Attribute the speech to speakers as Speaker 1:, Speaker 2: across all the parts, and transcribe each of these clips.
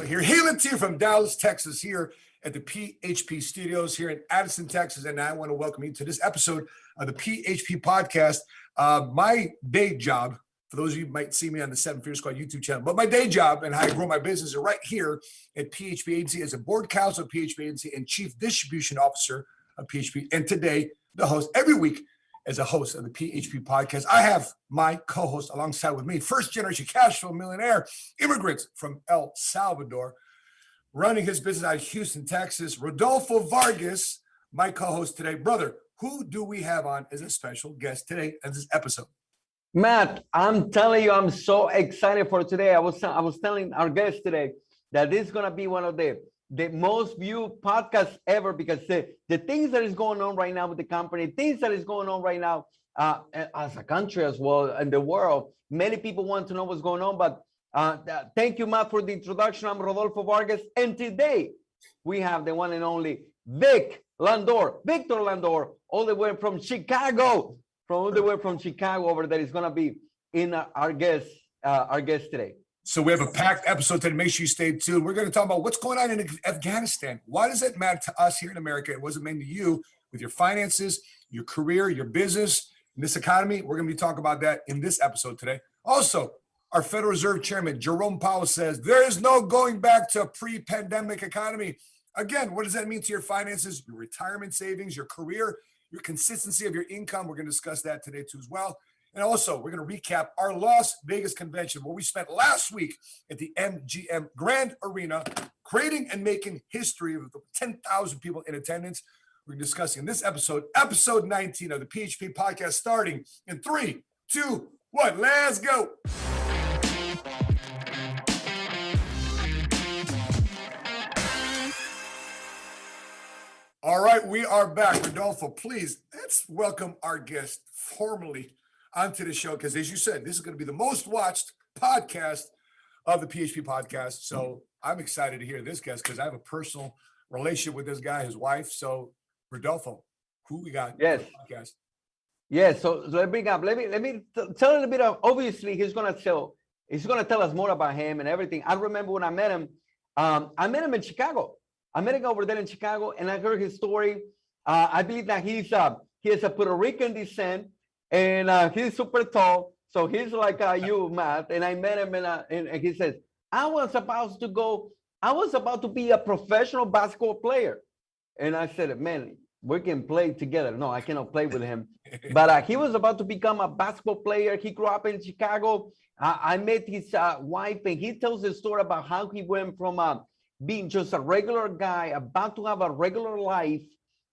Speaker 1: Here, hailing to you from Dallas, Texas, here at the PHP studios here in Addison, Texas. And I want to welcome you to this episode of the PHP podcast. My day job, for those of you who might see me on the Seven Figure Squad YouTube channel, but my day job and how I grow my business are right here at PHP Agency as a board counsel of PHP Agency and chief distribution officer of PHP. And today, the host every week as a host of the PHP podcast. I have my co-host alongside with me, first generation cash flow millionaire, immigrant from El Salvador, running his business out of Houston, Texas, Rodolfo Vargas, my co-host today. Brother, who do we have on as a special guest today in this episode?
Speaker 2: Matt, I'm telling you, I'm so excited for today. I was telling our guest today that this is going to be one of the most viewed podcasts ever, because the things that is going on right now with the company, things that is going on right now as a country as well, and the world, many people want to know what's going on. But thank you, Matt, for the introduction. I'm Rodolfo Vargas, and today we have the one and only Victor Landor, all the way from Chicago, over there is going to be in our guest today.
Speaker 1: So we have a packed episode today. Make sure you stay tuned. We're going to talk about what's going on in Afghanistan. Why does it matter to us here in America? It wasn't meant to you with your finances, your career, your business, in this economy. We're going to be talking about that in this episode today. Also, our Federal Reserve Chairman, Jerome Powell, says there is no going back to a pre-pandemic economy. Again, what does that mean to your finances, your retirement savings, your career, your consistency of your income? We're going to discuss that today too as well. And also, we're going to recap our Las Vegas convention, where we spent last week at the MGM Grand Arena, creating and making history with 10,000 people in attendance. We're discussing in this episode, episode 19 of the PHP podcast, starting in 3, 2, 1. Let's go. All right, we are back. Rodolfo, please, let's welcome our guest formally onto the show, because as you said, this is going to be the most watched podcast of the PHP podcast. So I'm excited to hear this guest because I have a personal relationship with this guy, his wife. So Rodolfo, who we got?
Speaker 2: Yes.
Speaker 1: For the podcast?
Speaker 2: Yes. So let me tell a little bit of, obviously he's going to tell us more about him and everything. I remember when I met him in Chicago. I met him over there in Chicago, and I heard his story. I believe that he has a Puerto Rican descent. And he's super tall, so he's like you, Matt. And I met him, and he says, I was about to be a professional basketball player. And I said, man, we can play together. No, I cannot play with him. But he was about to become a basketball player. He grew up in Chicago. I met his wife, and he tells the story about how he went from being just a regular guy, about to have a regular life,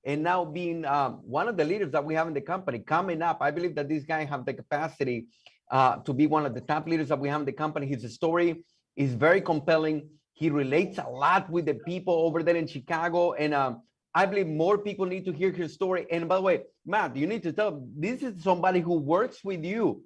Speaker 2: and now being one of the leaders that we have in the company. Coming up, I believe that this guy has the capacity to be one of the top leaders that we have in the company. His story is very compelling. He relates a lot with the people over there in Chicago, and I believe more people need to hear his story. And by the way, Matt, you need to tell, this is somebody who works with you,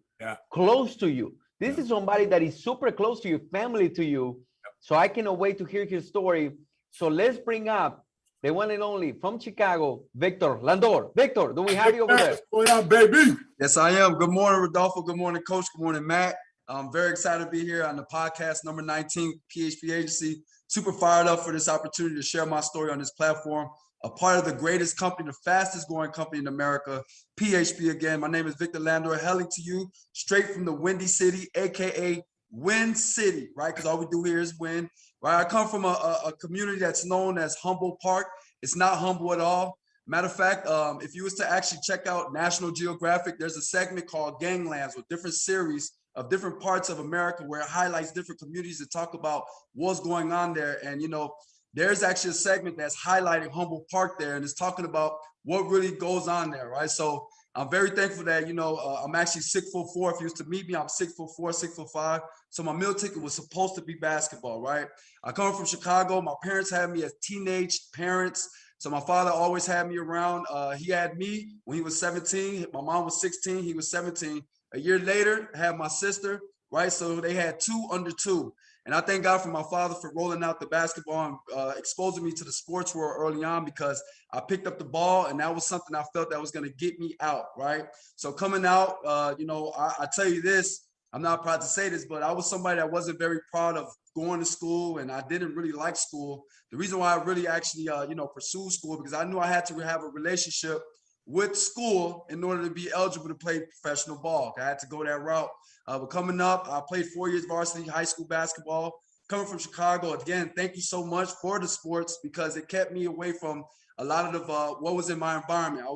Speaker 2: close to you. This is somebody that is super close to you, family to you. So I cannot wait to hear his story. So let's bring up the one and only from Chicago, Victor Landor. Victor, do we have you over there?
Speaker 1: What's going on, baby?
Speaker 3: Yes, I am. Good morning, Rodolfo. Good morning, Coach. Good morning, Matt. I'm very excited to be here on the podcast, number 19, PHP Agency. Super fired up for this opportunity to share my story on this platform. A part of the greatest company, the fastest growing company in America, PHP again. My name is Victor Landor, hailing to you straight from the Windy City, AKA Win City, right? Because all we do here is win. Right, I come from a community that's known as Humble Park. It's not humble at all. Matter of fact, if you was to actually check out National Geographic, there's a segment called Ganglands with different series of different parts of America where it highlights different communities that talk about what's going on there. And, you know, there's actually a segment that's highlighting Humble Park there, and it's talking about what really goes on there, right? So I'm very thankful that, you know, I'm actually 6'4". If you used to meet me, I'm 6'4", 6'5". So my meal ticket was supposed to be basketball, right? I come from Chicago. My parents had me as teenage parents. So my father always had me around. He had me when he was 17. My mom was 16. He was 17. A year later, I had my sister, right? So they had 2 under 2. And I thank God for my father for rolling out the basketball and exposing me to the sports world early on, because I picked up the ball and that was something I felt that was going to get me out, right? So coming out, you know, I tell you this, I'm not proud to say this, but I was somebody that wasn't very proud of going to school, and I didn't really like school. The reason why I really actually, pursued school, because I knew I had to have a relationship with school in order to be eligible to play professional ball. I had to go that route. But coming up, I played 4 years varsity high school basketball. Coming from Chicago, again, thank you so much for the sports, because it kept me away from a lot of what was in my environment.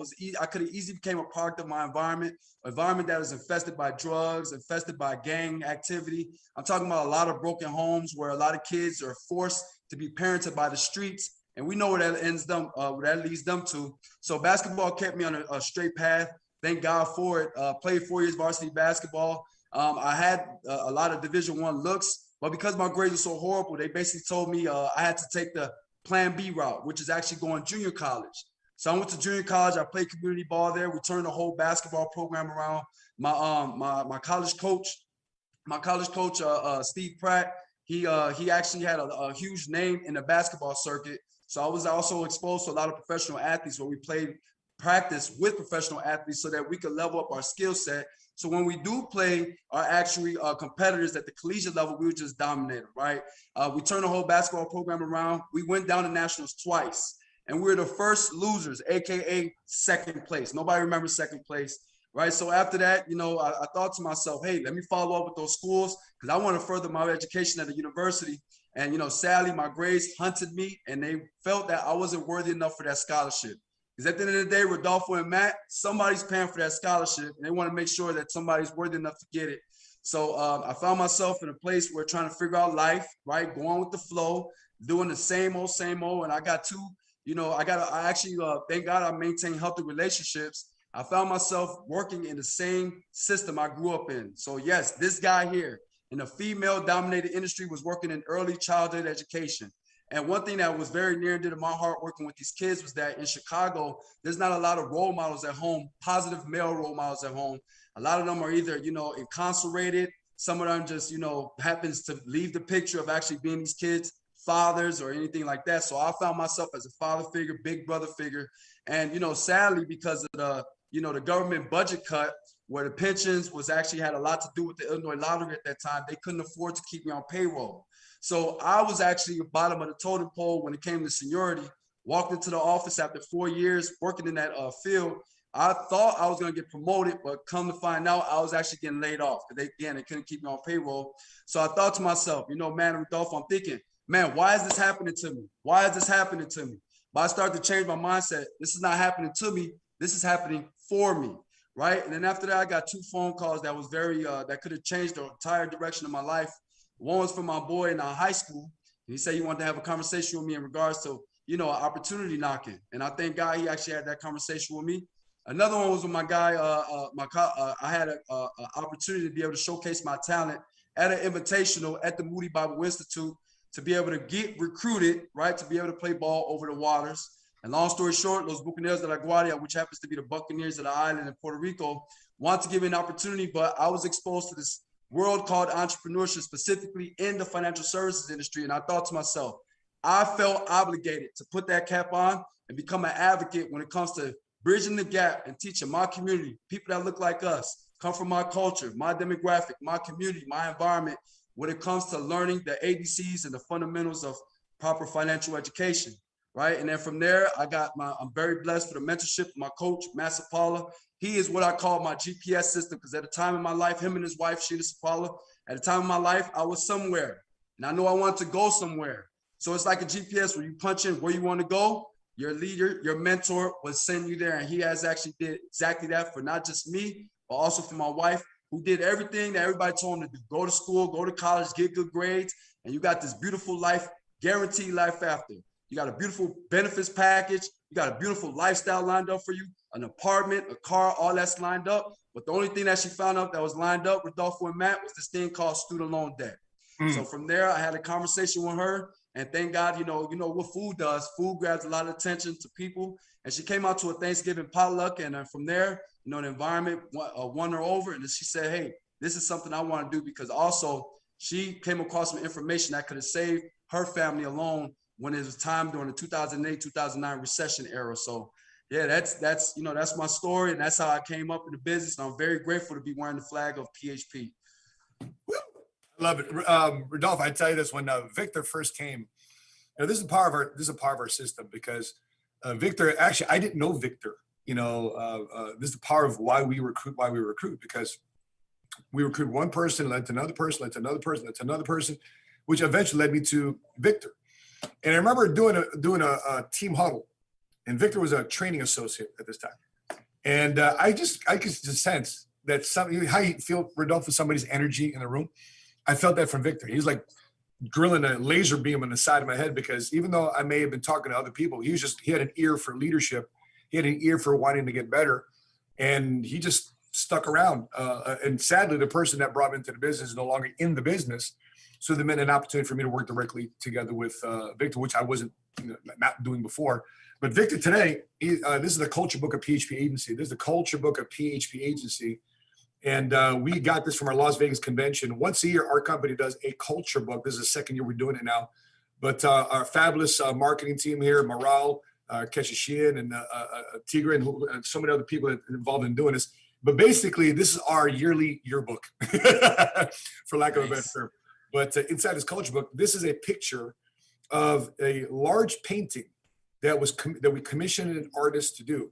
Speaker 3: I could have easily became a product of my environment that was infested by drugs, infested by gang activity. I'm talking about a lot of broken homes where a lot of kids are forced to be parented by the streets, and we know where that leads them to. So basketball kept me on a straight path. Thank God for it. Played 4 years varsity basketball. I had a lot of Division I looks, but because my grades were so horrible, they basically told me I had to take the Plan B route, which is actually going junior college. So I went to junior college. I played community ball there. We turned the whole basketball program around. My college coach, Steve Pratt, he actually had a huge name in the basketball circuit. So I was also exposed to a lot of professional athletes where we played practice with professional athletes so that we could level up our skill set. So when we do play our actually competitors at the collegiate level, we would just dominate them, right? We turned the whole basketball program around. We went down to nationals twice, and we were the first losers, AKA second place. Nobody remembers second place, right? So after that, I thought to myself, hey, let me follow up with those schools, because I want to further my education at the university. And, sadly, my grades hunted me, and they felt that I wasn't worthy enough for that scholarship. Because at the end of the day, Rodolfo and Matt, somebody's paying for that scholarship, and they want to make sure that somebody's worthy enough to get it. So I found myself in a place where trying to figure out life, right? Going with the flow, doing the same old. And I got thank God I maintain healthy relationships. I found myself working in the same system I grew up in. So yes, this guy here in a female-dominated industry was working in early childhood education. And one thing that was very near and dear to my heart working with these kids was that in Chicago, there's not a lot of role models at home, positive male role models at home. A lot of them are either, incarcerated. Some of them just, happens to leave the picture of actually being these kids' fathers or anything like that. So I found myself as a father figure, big brother figure. And, sadly, because of the government budget cut, where the pensions was actually had a lot to do with the Illinois lottery at that time, they couldn't afford to keep me on payroll. So I was actually at the bottom of the totem pole when it came to seniority. Walked into the office after 4 years working in that field. I thought I was going to get promoted, but come to find out, I was actually getting laid off because they couldn't keep me on payroll. So I thought to myself, man, Rodolfo, I'm thinking, man, why is this happening to me? Why is this happening to me? But I started to change my mindset. This is not happening to me. This is happening for me, right? And then after that, I got 2 phone calls that was that could have changed the entire direction of my life. One was from my boy in high school. He said he wanted to have a conversation with me in regards to, an opportunity knocking. And I thank God he actually had that conversation with me. Another one was with my guy. I had an opportunity to be able to showcase my talent at an invitational at the Moody Bible Institute to be able to get recruited, right, to be able to play ball over the waters. And long story short, Los Bucaneros de la Guardia, which happens to be the Buccaneers of the island in Puerto Rico, wanted to give me an opportunity, but I was exposed to this world called entrepreneurship, specifically in the financial services industry. And I thought to myself, I felt obligated to put that cap on and become an advocate when it comes to bridging the gap and teaching my community, people that look like us, come from my culture, my demographic, my community, my environment, when it comes to learning the ABCs and the fundamentals of proper financial education, right? And then from there, I'm very blessed for the mentorship of my coach, Matt Sapala. He is what I call my GPS system, because at the time in my life, him and his wife, Sheila Sapala, at the time of my life, I was somewhere. And I know I wanted to go somewhere. So it's like a GPS where you punch in where you want to go. Your leader, your mentor will send you there. And he has actually did exactly that for not just me, but also for my wife, who did everything that everybody told him to do. Go to school, go to college, get good grades. And you got this beautiful life, guaranteed life after. You got a beautiful benefits package. You got a beautiful lifestyle lined up for you, an apartment, a car, all that's lined up. But the only thing that she found out that was lined up, Rodolfo and Matt, was this thing called student loan debt. So from there, I had a conversation with her. And thank God, you know what food does. Food grabs a lot of attention to people. And she came out to a Thanksgiving potluck. And from there, the environment won her over. And she said, hey, this is something I want to do, because also she came across some information that could have saved her family alone when it was time during the 2008, 2009 recession era. So yeah, that's my story. And that's how I came up in the business. And I'm very grateful to be wearing the flag of PHP.
Speaker 1: I love it. Rodolfo, I tell you this, when Victor first came, this is a part of our system because Victor, actually, I didn't know Victor. This is the power of why we recruit, because we recruit one person, led to another person, led to another person, led to another person, which eventually led me to Victor. And I remember doing a team huddle, and Victor was a training associate at this time. And I could just sense that how you feel, Rodolfo, somebody's energy in the room. I felt that from Victor. He was like grilling a laser beam on the side of my head, because even though I may have been talking to other people, he had an ear for leadership. He had an ear for wanting to get better. And he just stuck around. And sadly, the person that brought me into the business is no longer in the business. So there meant an opportunity for me to work directly together with Victor, which I wasn't not doing before. But Victor today, this is the culture book of PHP Agency. This is the culture book of PHP Agency. And we got this from our Las Vegas convention. Once a year, our company does a culture book. This is the second year we're doing it now. But our fabulous marketing team here, Maral, Keshishian, and Tigre, and so many other people that are involved in doing this. But basically, this is our yearly yearbook, for lack of a better term. But inside this culture book, this is a picture of a large painting that we commissioned an artist to do.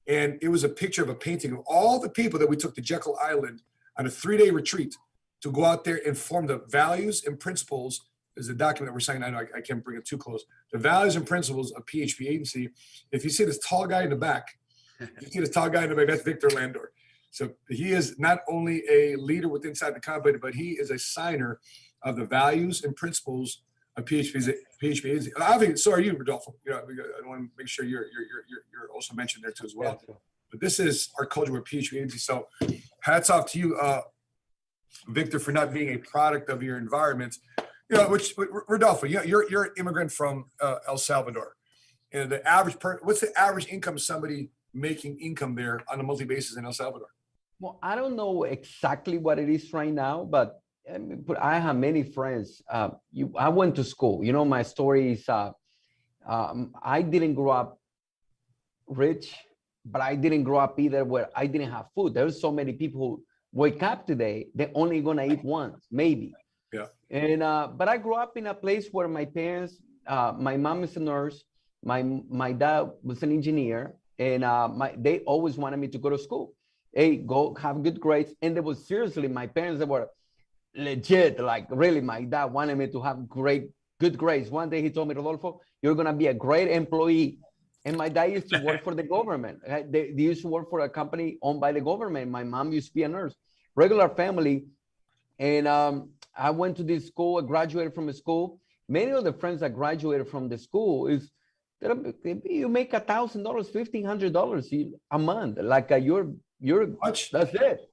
Speaker 1: And it was a picture of a painting of all the people that we took to Jekyll Island on a 3-day retreat to go out there and form the values and principles. There's a document we're saying, I know I can't bring it too close. The values and principles of PHP Agency. If you see this tall guy in the back, that's Victor Landor. So he is not only a leader within inside the company, but he is a signer of the values and principles of PHP Agency. Obviously, so are you, Rodolfo. I want to make sure you're also mentioned there too as well.
Speaker 2: Yeah.
Speaker 1: But this is our culture with PHP Agency. So hats off to you, Victor, for not being a product of your environment. Which Rodolfo, you're an immigrant from El Salvador. And what's the average income of somebody making income there on a monthly basis in El Salvador?
Speaker 2: Well, I don't know exactly what it is right now, but I have many friends. I went to school. My story is I didn't grow up rich, but I didn't grow up either where I didn't have food. There's so many people who wake up today, they're only gonna eat once, maybe.
Speaker 1: Yeah.
Speaker 2: And but I grew up in a place where my parents, my mom is a nurse, my dad was an engineer, and they always wanted me to go to school. Hey, go have good grades. And they was seriously, my parents, they were legit, like really, my dad wanted me to have good grades. One day he told me, Rodolfo, you're gonna be a great employee. And my dad used to work for the government. They used to work for a company owned by the government. My mom used to be a nurse, regular family. And I went to this school, I graduated from a school. Many of the friends that graduated from the school you make $1,000, $1,500 a month. Like you're
Speaker 1: Much.
Speaker 2: That's it.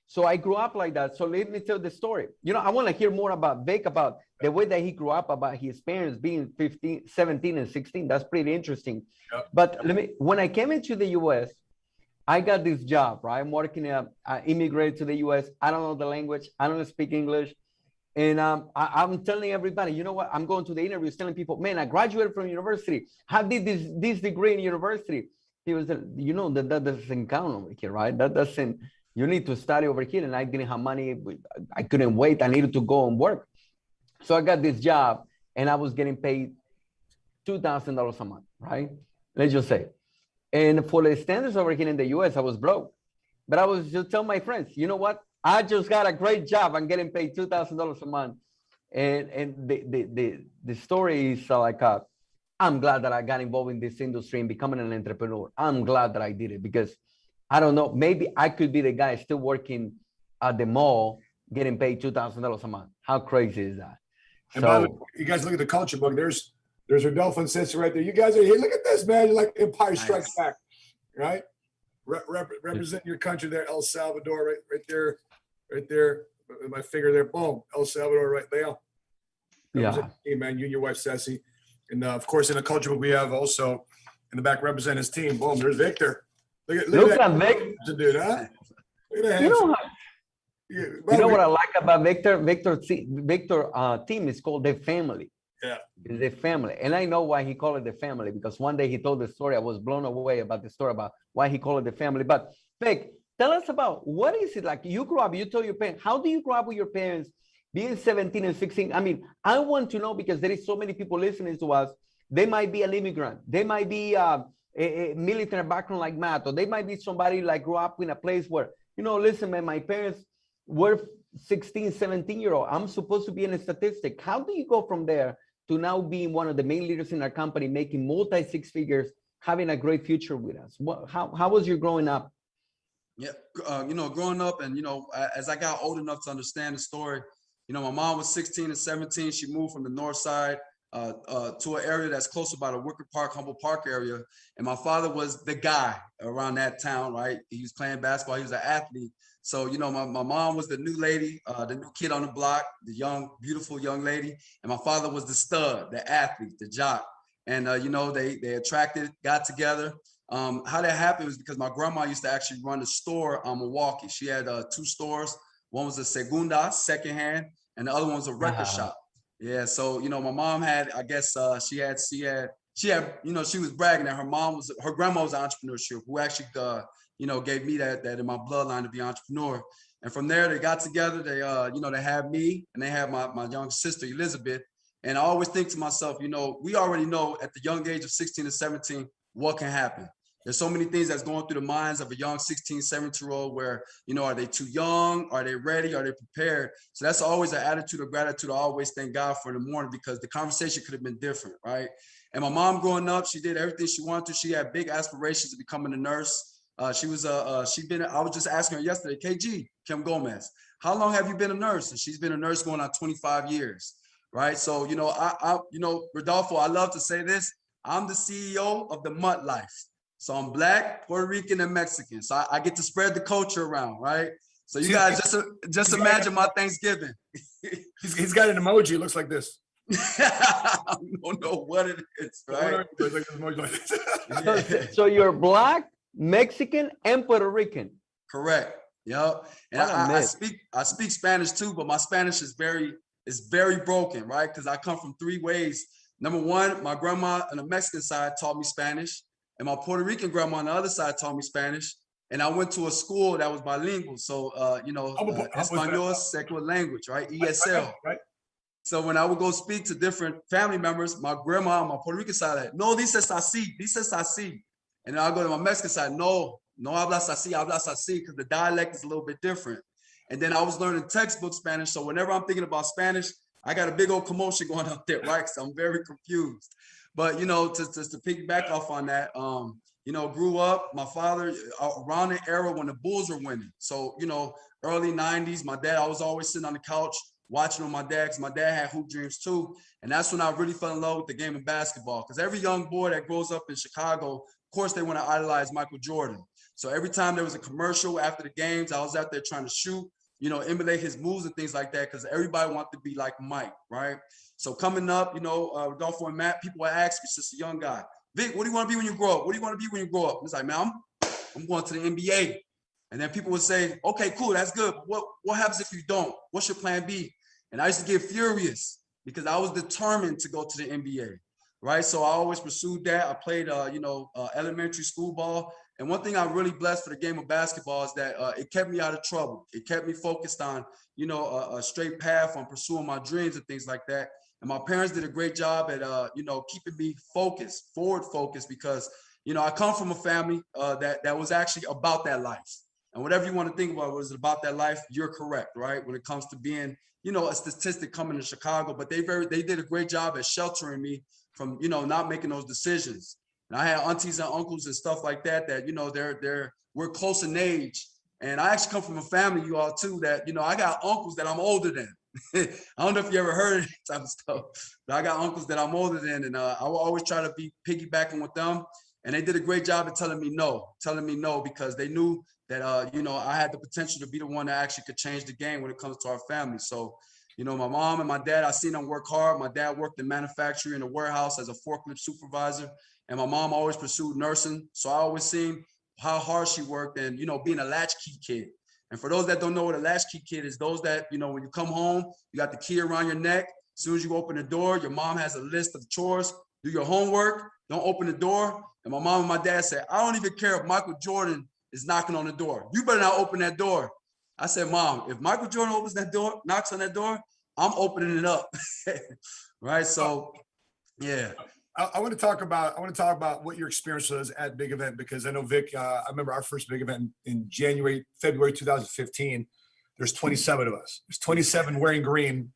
Speaker 2: So I grew up like that. So let me tell the story. I want to hear more about Vic, about the way that he grew up, about his parents being 15, 17, and 16. That's pretty interesting.
Speaker 1: Yep.
Speaker 2: But when I came into the US, I got this job, right? I'm working, I immigrated to the US. I don't know the language. I don't speak English. And I'm telling everybody, you know what? I'm going to the interviews telling people, man, I graduated from university. I did this degree in university. He was, that doesn't count over here, right? That doesn't, you need to study over here. And I didn't have money. I couldn't wait. I needed to go and work. So I got this job and I was getting paid $2,000 a month, right? Let's just say. And for the standards over here in the US, I was broke. But I was just telling my friends, you know what? I just got a great job. I'm getting paid $2,000 a month. And the story is I'm glad that I got involved in this industry and becoming an entrepreneur. I'm glad that I did it because I don't know, maybe I could be the guy still working at the mall, getting paid $2,000 a month. How crazy is that?
Speaker 1: And by the way, you guys look at the culture book. There's Rodolfo and Ceci right there. You guys are here. Look at this, man. You're like Empire Strikes Back, right? Represent your country there, El Salvador, right there. With my finger there, boom, El Salvador, right there.
Speaker 2: Yeah.
Speaker 1: Hey, man, you and your wife, Ceci. And of course, in the culture book, we have also in the back represent his team. Boom, there's Victor. Look at
Speaker 2: Vic.
Speaker 1: Dude, huh? Look at that.
Speaker 2: You know what I like about Victor? Victor team is called the family.
Speaker 1: Yeah.
Speaker 2: It's the family. And I know why he called it the family, because one day he told the story. I was blown away about the story about why he called it the family. But Vic, tell us about what is it like? You grew up, you told your parents, how do you grow up with your parents being 17 and 16? I mean, I want to know because there is so many people listening to us. They might be an immigrant. They might be a military background like Matt, or they might be somebody like grew up in a place where, listen, man, my parents were 16, 17-year-old. I'm supposed to be in a statistic. How do you go from there to now being one of the main leaders in our company, making multi-six figures, having a great future with us? How was your growing up?
Speaker 3: Yeah, growing up and, as I got old enough to understand the story, my mom was 16 and 17. She moved from the north side to an area that's closer by the Wicker Park, Humboldt Park area. And my father was the guy around that town, right? He was playing basketball. He was an athlete. So, my mom was the new lady, the new kid on the block, the young, beautiful young lady. And my father was the stud, the athlete, the jock. And, they attracted, got together. How that happened was because my grandma used to actually run a store on Milwaukee. She had 2 stores. One was a segunda, secondhand, and the other one was a record shop. Yeah. So, my mom had, I guess, she was bragging that her grandma was an entrepreneur, who actually, gave me that in my bloodline to be an entrepreneur. And from there, they got together. They, they had me and they had my young sister, Elizabeth. And I always think to myself, we already know at the young age of 16 and 17, what can happen. There's so many things that's going through the minds of a young 16, 17-year-old where, are they too young? Are they ready? Are they prepared? So that's always an attitude of gratitude. I always thank God for in the morning because the conversation could have been different, right? And my mom growing up, she did everything she wanted to. She had big aspirations of becoming a nurse. I was just asking her yesterday, KG, Kim Gomez, how long have you been a nurse? And she's been a nurse going on 25 years, right? So, Rodolfo, I love to say this. I'm the CEO of the Mutt Life. So I'm Black, Puerto Rican, and Mexican. So I get to spread the culture around, right? So you guys just imagine my Thanksgiving.
Speaker 1: He's got an emoji. It looks like this.
Speaker 3: I don't know what it is, right?
Speaker 2: So you're Black, Mexican, and Puerto Rican.
Speaker 3: Correct. Yep. And I speak Spanish too, but my Spanish is very broken, right? Because I come from 3 ways. Number one, my grandma on the Mexican side taught me Spanish. And my Puerto Rican grandma on the other side taught me Spanish. And I went to a school that was bilingual. So, Espanol, second language, right? ESL. Right. So when I would go speak to different family members, my grandma on my Puerto Rican side, no, dices así. And then I'll go to my Mexican side, no hablas así, because the dialect is a little bit different. And then I was learning textbook Spanish. So whenever I'm thinking about Spanish, I got a big old commotion going up there, right? So I'm very confused. But, to piggyback off on that, grew up, my father around the era when the Bulls were winning. So, early 90s, my dad, I was always sitting on the couch watching on my dad because my dad had hoop dreams too. And that's when I really fell in love with the game of basketball. Because every young boy that grows up in Chicago, of course, they want to idolize Michael Jordan. So every time there was a commercial after the games, I was out there trying to shoot, emulate his moves and things like that because everybody wanted to be like Mike, right? So coming up, Rodolfo and Matt, people would ask me since a young guy, Vic, what do you want to be when you grow up? What do you want to be when you grow up? It's like, man, I'm going to the NBA. And then people would say, okay, cool, that's good. But what happens if you don't? What's your plan B? And I used to get furious because I was determined to go to the NBA, right? So I always pursued that. I played, elementary school ball. And one thing I'm really blessed for the game of basketball is that it kept me out of trouble. It kept me focused on, a straight path on pursuing my dreams and things like that. And my parents did a great job at, keeping me forward focused, because, I come from a family that was actually about that life. And whatever you want to think about was about that life, you're correct, right? When it comes to being, a statistic coming to Chicago, but they did a great job at sheltering me from, not making those decisions. And I had aunties and uncles and stuff like that, we're close in age. And I actually come from a family, you all too, that, I got uncles that I'm older than. I don't know if you ever heard of that type of stuff, but I got uncles that I'm older than, and I will always try to be piggybacking with them. And they did a great job of telling me no, because they knew that, I had the potential to be the one that actually could change the game when it comes to our family. So, my mom and my dad, I seen them work hard. My dad worked in manufacturing in a warehouse as a forklift supervisor, and my mom always pursued nursing. So I always seen how hard she worked and, being a latchkey kid. And for those that don't know what a latchkey kid is, those that, when you come home, you got the key around your neck. As soon as you open the door, your mom has a list of chores. Do your homework. Don't open the door. And my mom and my dad said, I don't even care if Michael Jordan is knocking on the door. You better not open that door. I said, Mom, if Michael Jordan opens that door, knocks on that door, I'm opening it up. Right. So, yeah.
Speaker 1: I want to talk about what your experience was at Big Event, because I know Vic, I remember our first Big Event in February 2015. There's 27 of us. There's 27 wearing green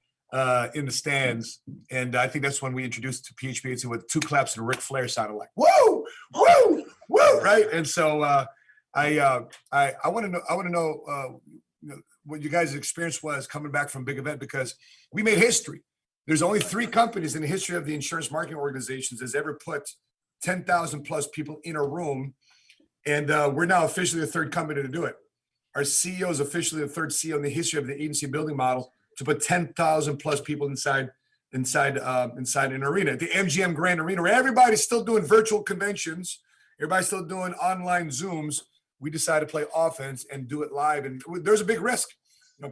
Speaker 1: in the stands. And I think that's when we introduced to PHP with 2 claps and Ric Flair sounded like, whoa, whoa, whoa, right? And so I want to know what you guys' experience was coming back from Big Event, because we made history. There's only 3 companies in the history of the insurance marketing organizations that's ever put 10,000 plus people in a room. And we're now officially the 3rd company to do it. Our CEO is officially the 3rd CEO in the history of the agency building model to put 10,000 plus people inside an arena. The MGM Grand Arena, where everybody's still doing virtual conventions, everybody's still doing online Zooms. We decided to play offense and do it live. And there's a big risk.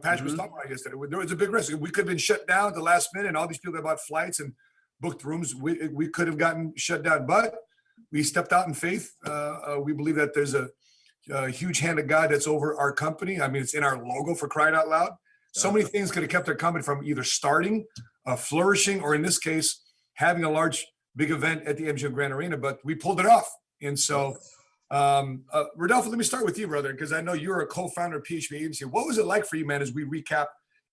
Speaker 1: Patrick was talking about yesterday. There was a big risk. We could have been shut down at the last minute, and all these people that bought flights and booked rooms, we could have gotten shut down. But we stepped out in faith. We believe that there's a huge hand of God that's over our company. I mean, it's in our logo, for crying out loud. So many things could have kept our company from either starting, flourishing, or in this case, having a large, big event at the MGM Grand Arena. But we pulled it off. And so, Rodolfo, let me start with you, brother, because I know you're a co-founder of PHP Agency. What was it like for you, man, as we recap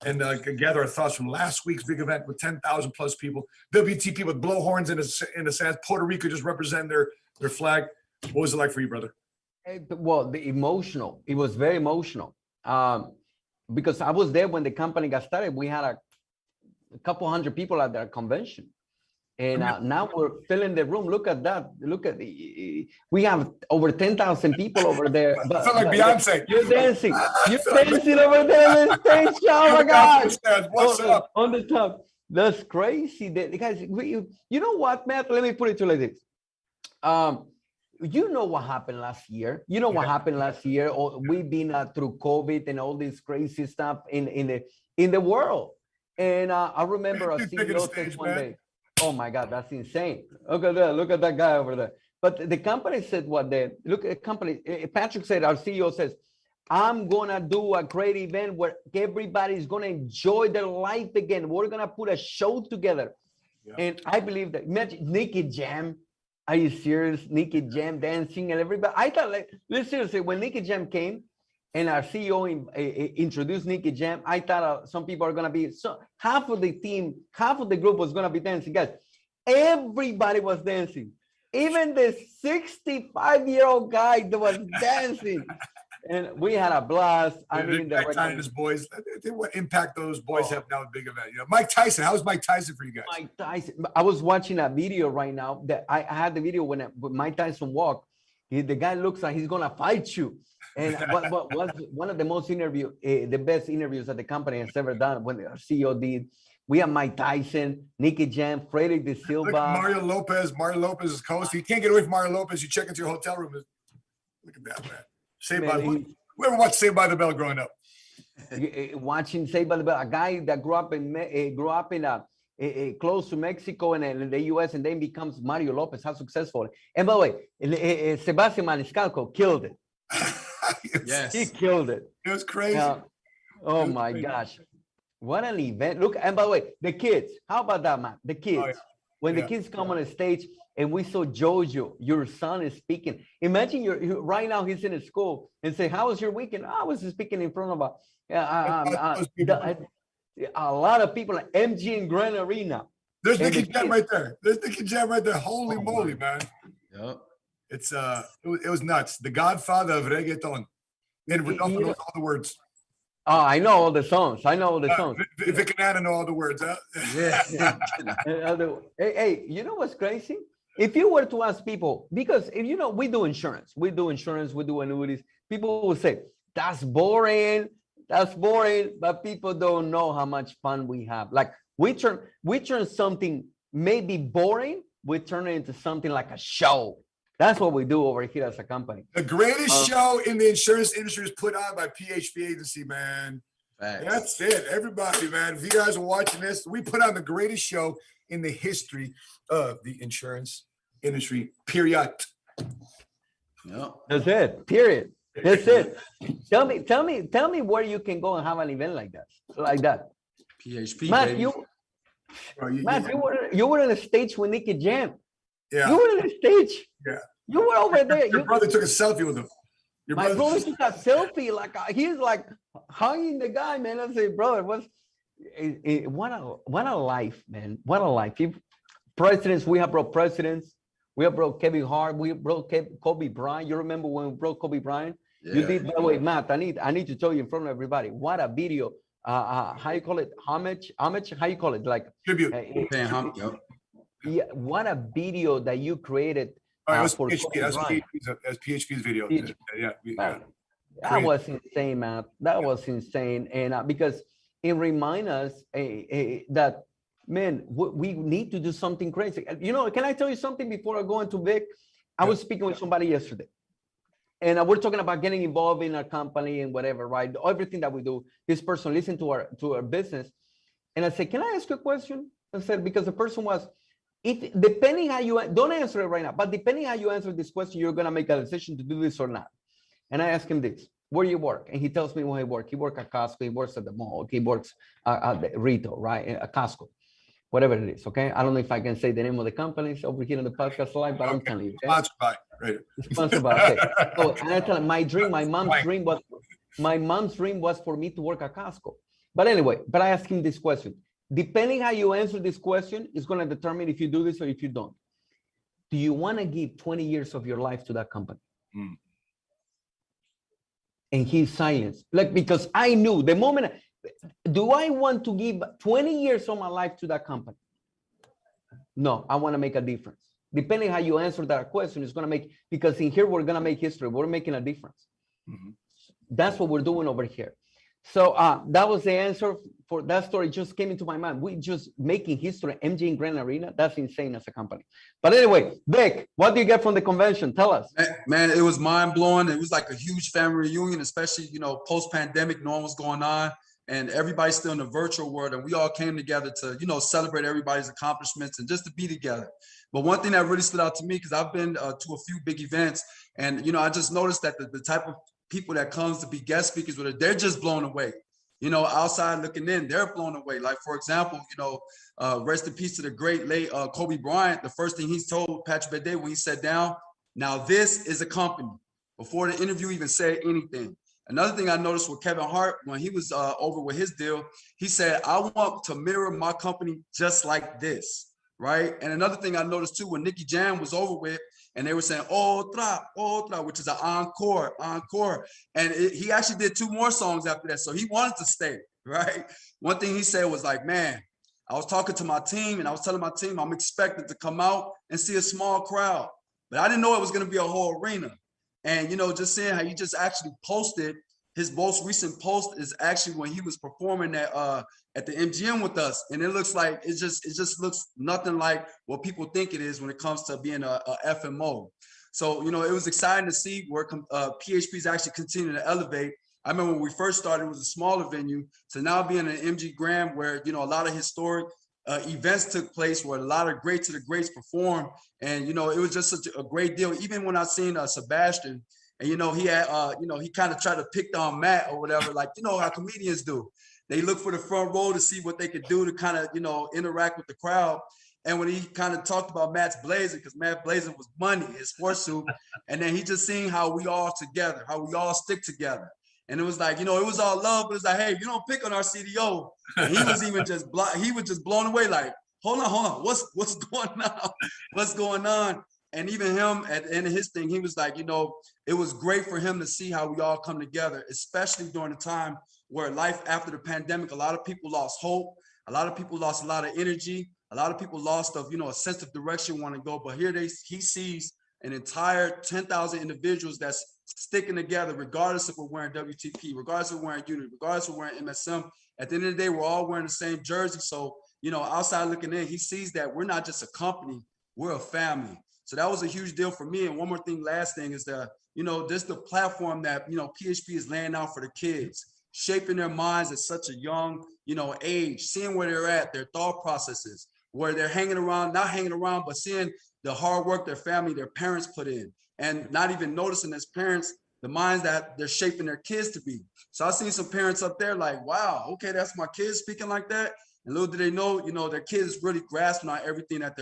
Speaker 1: and gather our thoughts from last week's big event with 10,000 plus people, WTP with blowhorns in the sands, Puerto Rico just representing their flag? What was it like for you, brother?
Speaker 2: Well, it was very emotional. Because I was there when the company got started. We had a couple hundred people at their convention. And now we're filling the room. Look at that. We have over 10,000 people over there.
Speaker 1: I feel like Beyonce.
Speaker 2: You're dancing. You're dancing over there on the stage. Oh my God.
Speaker 1: What's up?
Speaker 2: On the top. That's crazy. Guys, you know what, Matt? Let me put it to you like this. You know what happened last year. What happened last year. We've been through COVID and all this crazy stuff in the world. And I remember a CEO said one day, "Oh my God, that's insane! Look at that! Look at that guy over there." But the company said, Patrick said, our CEO says, "I'm gonna do a great event where everybody's gonna enjoy their life again. We're gonna put a show together." Yeah. And I believe that. Imagine Nicky Jam. Are you serious? Nicky Jam dancing and everybody. I thought, seriously, when Nicky Jam came and our CEO introduced Nicky Jam, I thought some people are going to be, half of the team, half of the group was going to be dancing. Guys, everybody was dancing. Even the 65-year-old guy that was dancing. And we had a blast. I mean,
Speaker 1: Mike Tyson and his boys. What impact those boys have now at big event? Mike Tyson. How was Mike Tyson for you guys?
Speaker 2: Mike Tyson. I was watching a video right now that I had the video when Mike Tyson walked. The guy looks like he's gonna fight you. And what was one of the the best interviews that the company has ever done when the CEO did. We have Mike Tyson, Nicky Jam, Freddie De Silva,
Speaker 1: Mario Lopez. Mario Lopez is coast. You can't get away from Mario Lopez. You check into your hotel room. Look at that, man. Whoever watched Saved by the Bell growing up?
Speaker 2: Watching Saved by the Bell, a guy that grew up in close to Mexico and in the U.S. and then becomes Mario Lopez. How successful! And by the way, Sebastian Maniscalco killed it.
Speaker 3: Yes,
Speaker 2: he killed it.
Speaker 1: It was crazy.
Speaker 2: Oh my gosh, what an event! Look, and by the way, the kids. How about that, man? The kids. When the kids come on the stage. And we saw Jojo, your son is speaking. Imagine right now he's in a school and say, "How was your weekend?" I was speaking in front of a lot of people at MGM Grand Arena.
Speaker 1: There's Nicky Jam right there. Holy moly, man. Yep. It was nuts. The godfather of reggaeton. And Rodolfo knows all the words.
Speaker 2: Oh, I know all the songs.
Speaker 1: Vic and Anna know all the words, huh?
Speaker 3: Yeah.
Speaker 2: Hey, you know what's crazy? If you were to ask people, because we do insurance, we do annuities, people will say, that's boring, but people don't know how much fun we have. Like we turn something maybe boring, we turn it into something like a show. That's what we do over here as a company.
Speaker 1: The greatest show in the insurance industry is put on by PHP Agency, man. Thanks. That's it. Everybody, man. If you guys are watching this, we put on the greatest show in the history of the insurance industry, period.
Speaker 2: Yep. That's it, period. That's it. Tell me where you can go and have an event like that.
Speaker 3: PHP,
Speaker 2: Matt,
Speaker 3: baby.
Speaker 1: Bro,
Speaker 2: you were on the stage with Nicky Jam.
Speaker 1: yeah.
Speaker 2: You were on the stage.
Speaker 1: Yeah.
Speaker 2: You were over there.
Speaker 1: Your brother took a selfie with him.
Speaker 2: My brother took a selfie. Like he's like hugging the guy, man. I say, brother, what a life, man. What a life. Presidents, we have brought presidents. We have brought Kevin Hart. We brought Kobe Bryant. You remember when we brought Kobe Bryant?
Speaker 3: Yeah.
Speaker 2: You did. By the way, Matt, I need to tell you in front of everybody. What a video. How you call it? Homage? How you call it? Like
Speaker 1: tribute.
Speaker 3: Yep.
Speaker 2: Yeah. What a video that you created.
Speaker 1: It was
Speaker 2: for
Speaker 1: PHP. That's PHP's video.
Speaker 2: PHP.
Speaker 1: Yeah.
Speaker 2: That was insane, man. That was insane. And because it reminds us that, man, we need to do something crazy. You know, can I tell you something before I go into Vic? I was speaking with somebody yesterday, and we're talking about getting involved in our company and whatever, right? Everything that we do. This person listened to our business. And I said, can I ask you a question? I said, because the person was, depending how you, don't answer it right now, but depending how you answer this question, you're going to make a decision to do this or not. And I asked him this, where you work? And he tells me where he works. He works at Costco. He works at the mall. He works at the retail, right? At Costco, whatever it is. Okay. I don't know if I can say the name of the companies over here in the podcast live, but I'm telling you. Okay?
Speaker 1: Sponsored by, right.
Speaker 2: Sponsored by, okay. So, and I tell him my mom's dream was for me to work at Costco. But anyway, I asked him this question. Depending how you answer this question is going to determine if you do this or if you don't. Do you want to give 20 years of your life to that company? Mm. And he's silenced. Like, because I knew the moment, do I want to give 20 years of my life to that company? No, I want to make a difference. Depending how you answer that question is going to make, because in here, we're going to make history. We're making a difference. Mm-hmm. That's what we're doing over here. So that was the answer for that story. Just came into my mind. We just making history. MJ in Grand Arena. That's insane as a company. But anyway, Vic, what do you get from the convention? Tell us.
Speaker 3: Man, it was mind blowing. It was like a huge family reunion, especially, post pandemic, knowing what's going on, and everybody's still in the virtual world. And we all came together to, celebrate everybody's accomplishments and just to be together. But one thing that really stood out to me, because I've been to a few big events, and, I just noticed that the type of people that comes to be guest speakers with it, they're just blown away. Outside looking in, they're blown away. Like, for example, rest in peace to the great late Kobe Bryant. The first thing he told Patrick Bet-David when he sat down, now this is a company, before the interview even said anything. Another thing I noticed with Kevin Hart, when he was over with his deal, he said, I want to mirror my company just like this, right? And another thing I noticed too, when Nicky Jam was over with, and they were saying, otra, which is an encore. And he actually did 2 more songs after that. So he wanted to stay, right? One thing he said was like, man, I was talking to my team and I was telling my team, I'm expected to come out and see a small crowd, but I didn't know it was going to be a whole arena. And, just seeing how you just actually posted, his most recent post is actually when he was performing at the MGM with us. And it looks like, it just looks nothing like what people think it is when it comes to being a FMO. So, it was exciting to see where PHP is actually continuing to elevate. I remember when we first started, it was a smaller venue, to now being an MG Grand where, a lot of historic events took place where a lot of greats of the greats performed. And, it was just such a great deal. Even when I seen Sebastian, and, he had, he kind of tried to pick on Matt or whatever, like, how comedians do. They look for the front row to see what they could do to kind of, interact with the crowd. And when he kind of talked about Matt's blazer, because Matt blazer was money, his sports suit, and then he just seen how we all together, how we all stick together. And it was like, it was all love, but it's like, hey, you don't pick on our CDO. And he was even just blown away, like, hold on, what's going on? What's going on? And even him at the end of his thing, he was like, it was great for him to see how we all come together, especially during the time where life after the pandemic, a lot of people lost hope. A lot of people lost a lot of energy. A lot of people lost a sense of direction, want to go. But here he sees an entire 10,000 individuals that's sticking together, regardless if we're wearing WTP, regardless if we're wearing Unity, regardless if we're wearing MSM. At the end of the day, we're all wearing the same jersey. So, outside looking in, he sees that we're not just a company, we're a family. So that was a huge deal for me. And one more thing, last thing is that, this is the platform that, PHP is laying out for the kids, shaping their minds at such a young, age, seeing where they're at, their thought processes, where they're not hanging around, but seeing the hard work their family, their parents put in, and not even noticing as parents, the minds that they're shaping their kids to be. So I seen some parents up there like, wow, okay, that's my kids speaking like that. And little do they know, their kids really grasping on everything that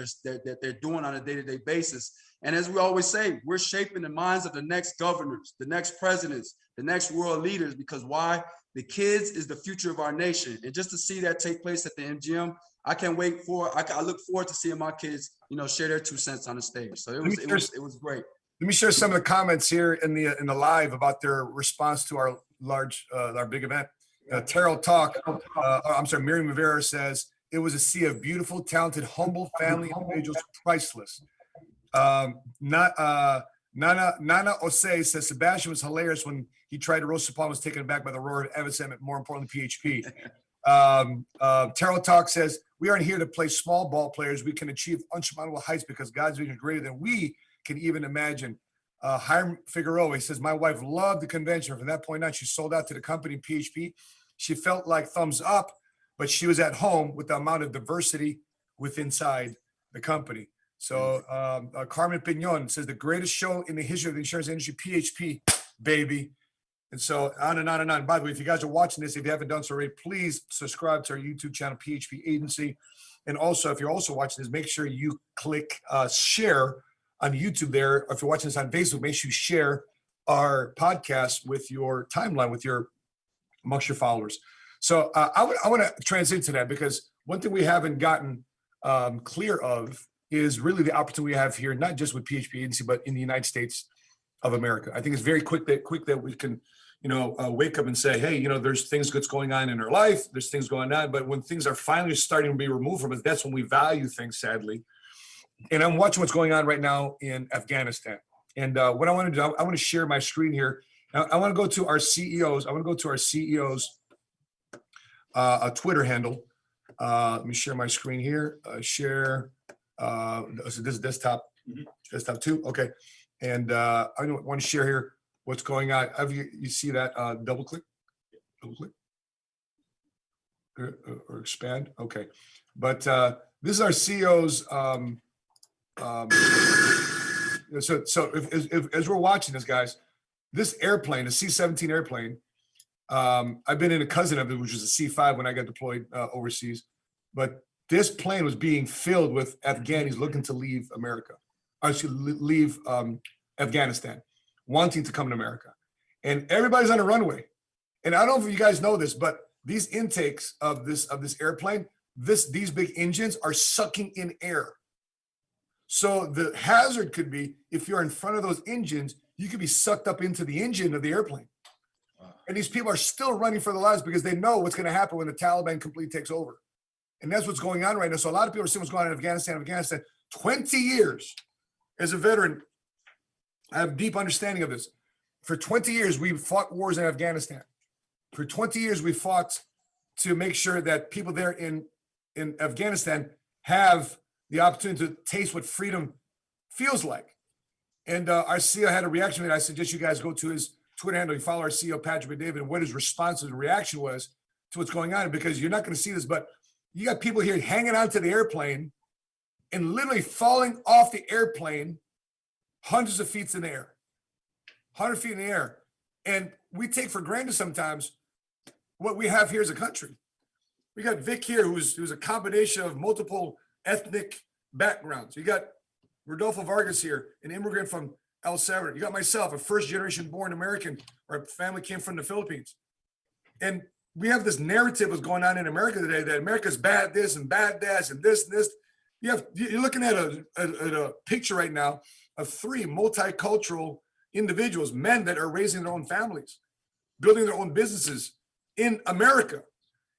Speaker 3: they're doing on a day-to-day basis. And as we always say, we're shaping the minds of the next governors, the next presidents, the next world leaders, because why? The kids is the future of our nation. And just to see that take place at the MGM, I can't wait for, I look forward to seeing my kids, share their 2 cents on the stage. So it was great.
Speaker 1: Let me share some of the comments here in the live about their response to our big event. Terrell Talk, Miriam Rivera says, it was a sea of beautiful, talented, humble family individuals, priceless. Nana Osei says, Sebastian was hilarious when he tried to roast the palm, was taken aback by the roar of Evan Emmett, more importantly, PHP. Terrell Talk says, we aren't here to play small ball players. We can achieve unsurmountable heights because God's vision is greater than we can even imagine. Hiram Figueroa, he says, my wife loved the convention. From that point on, she sold out to the company PHP. She felt like thumbs up, but she was at home with the amount of diversity inside the company. So Carmen Pignon says, the greatest show in the history of the insurance industry, PHP, baby. And so on and on and on. By the way, if you guys are watching this, if you haven't done so already, please subscribe to our YouTube channel, PHP Agency. And also, if you're also watching this, make sure you click share on YouTube there. If you're watching this on Facebook, make sure you share our podcast with your timeline, amongst your followers. So I want to transition to that, because one thing we haven't gotten clear of is really the opportunity we have here, not just with PHP Agency, but in the United States of America. I think it's very quick that we can, wake up and say, hey, there's things that's going on in our life, there's things going on, but when things are finally starting to be removed from us, that's when we value things, sadly. And I'm watching what's going on right now in Afghanistan. And what I want to do, I want to share my screen here. Now, I want to go to our CEOs. A Twitter handle. Let me share my screen here. Share. So this is desktop. Desktop 2. Okay. And I want to share here what's going on. You see that? Double click. Or expand. Okay. But this is our CEOs. So if as we're watching this, guys, this airplane, a C-17 airplane, I've been in a cousin of it, which was a C-5 when I got deployed overseas. But this plane was being filled with Afghanis looking to leave America, or leave Afghanistan, wanting to come to America. And everybody's on a runway. And I don't know if you guys know this, but these intakes of this airplane, these big engines are sucking in air. So the hazard could be, if you're in front of those engines, you could be sucked up into the engine of the airplane. And these people are still running for their lives because they know what's going to happen when the Taliban completely takes over. And that's what's going on right now. So a lot of people are seeing what's going on in Afghanistan. 20 years as a veteran, I have deep understanding of this. For 20 years, we fought wars in Afghanistan. For 20 years, we fought to make sure that people there in Afghanistan have the opportunity to taste what freedom feels like. And our CEO had a reaction to it. I suggest you guys go to his Twitter handle. You follow our CEO, Patrick McDavid, and what his response and reaction was to what's going on, because you're not going to see this, but you got people here hanging onto the airplane and literally falling off the airplane hundreds of feet in the air, 100 feet in the air. And we take for granted sometimes what we have here as a country. We got Vic here, who's a combination of multiple ethnic backgrounds. You got Rodolfo Vargas here, an immigrant from El Salvador. You got myself, a first-generation born American. Our family came from the Philippines. And we have this narrative that's going on in America today that America's bad this and bad that and this and this. You're looking at a picture right now of 3 multicultural individuals, men that are raising their own families, building their own businesses in America.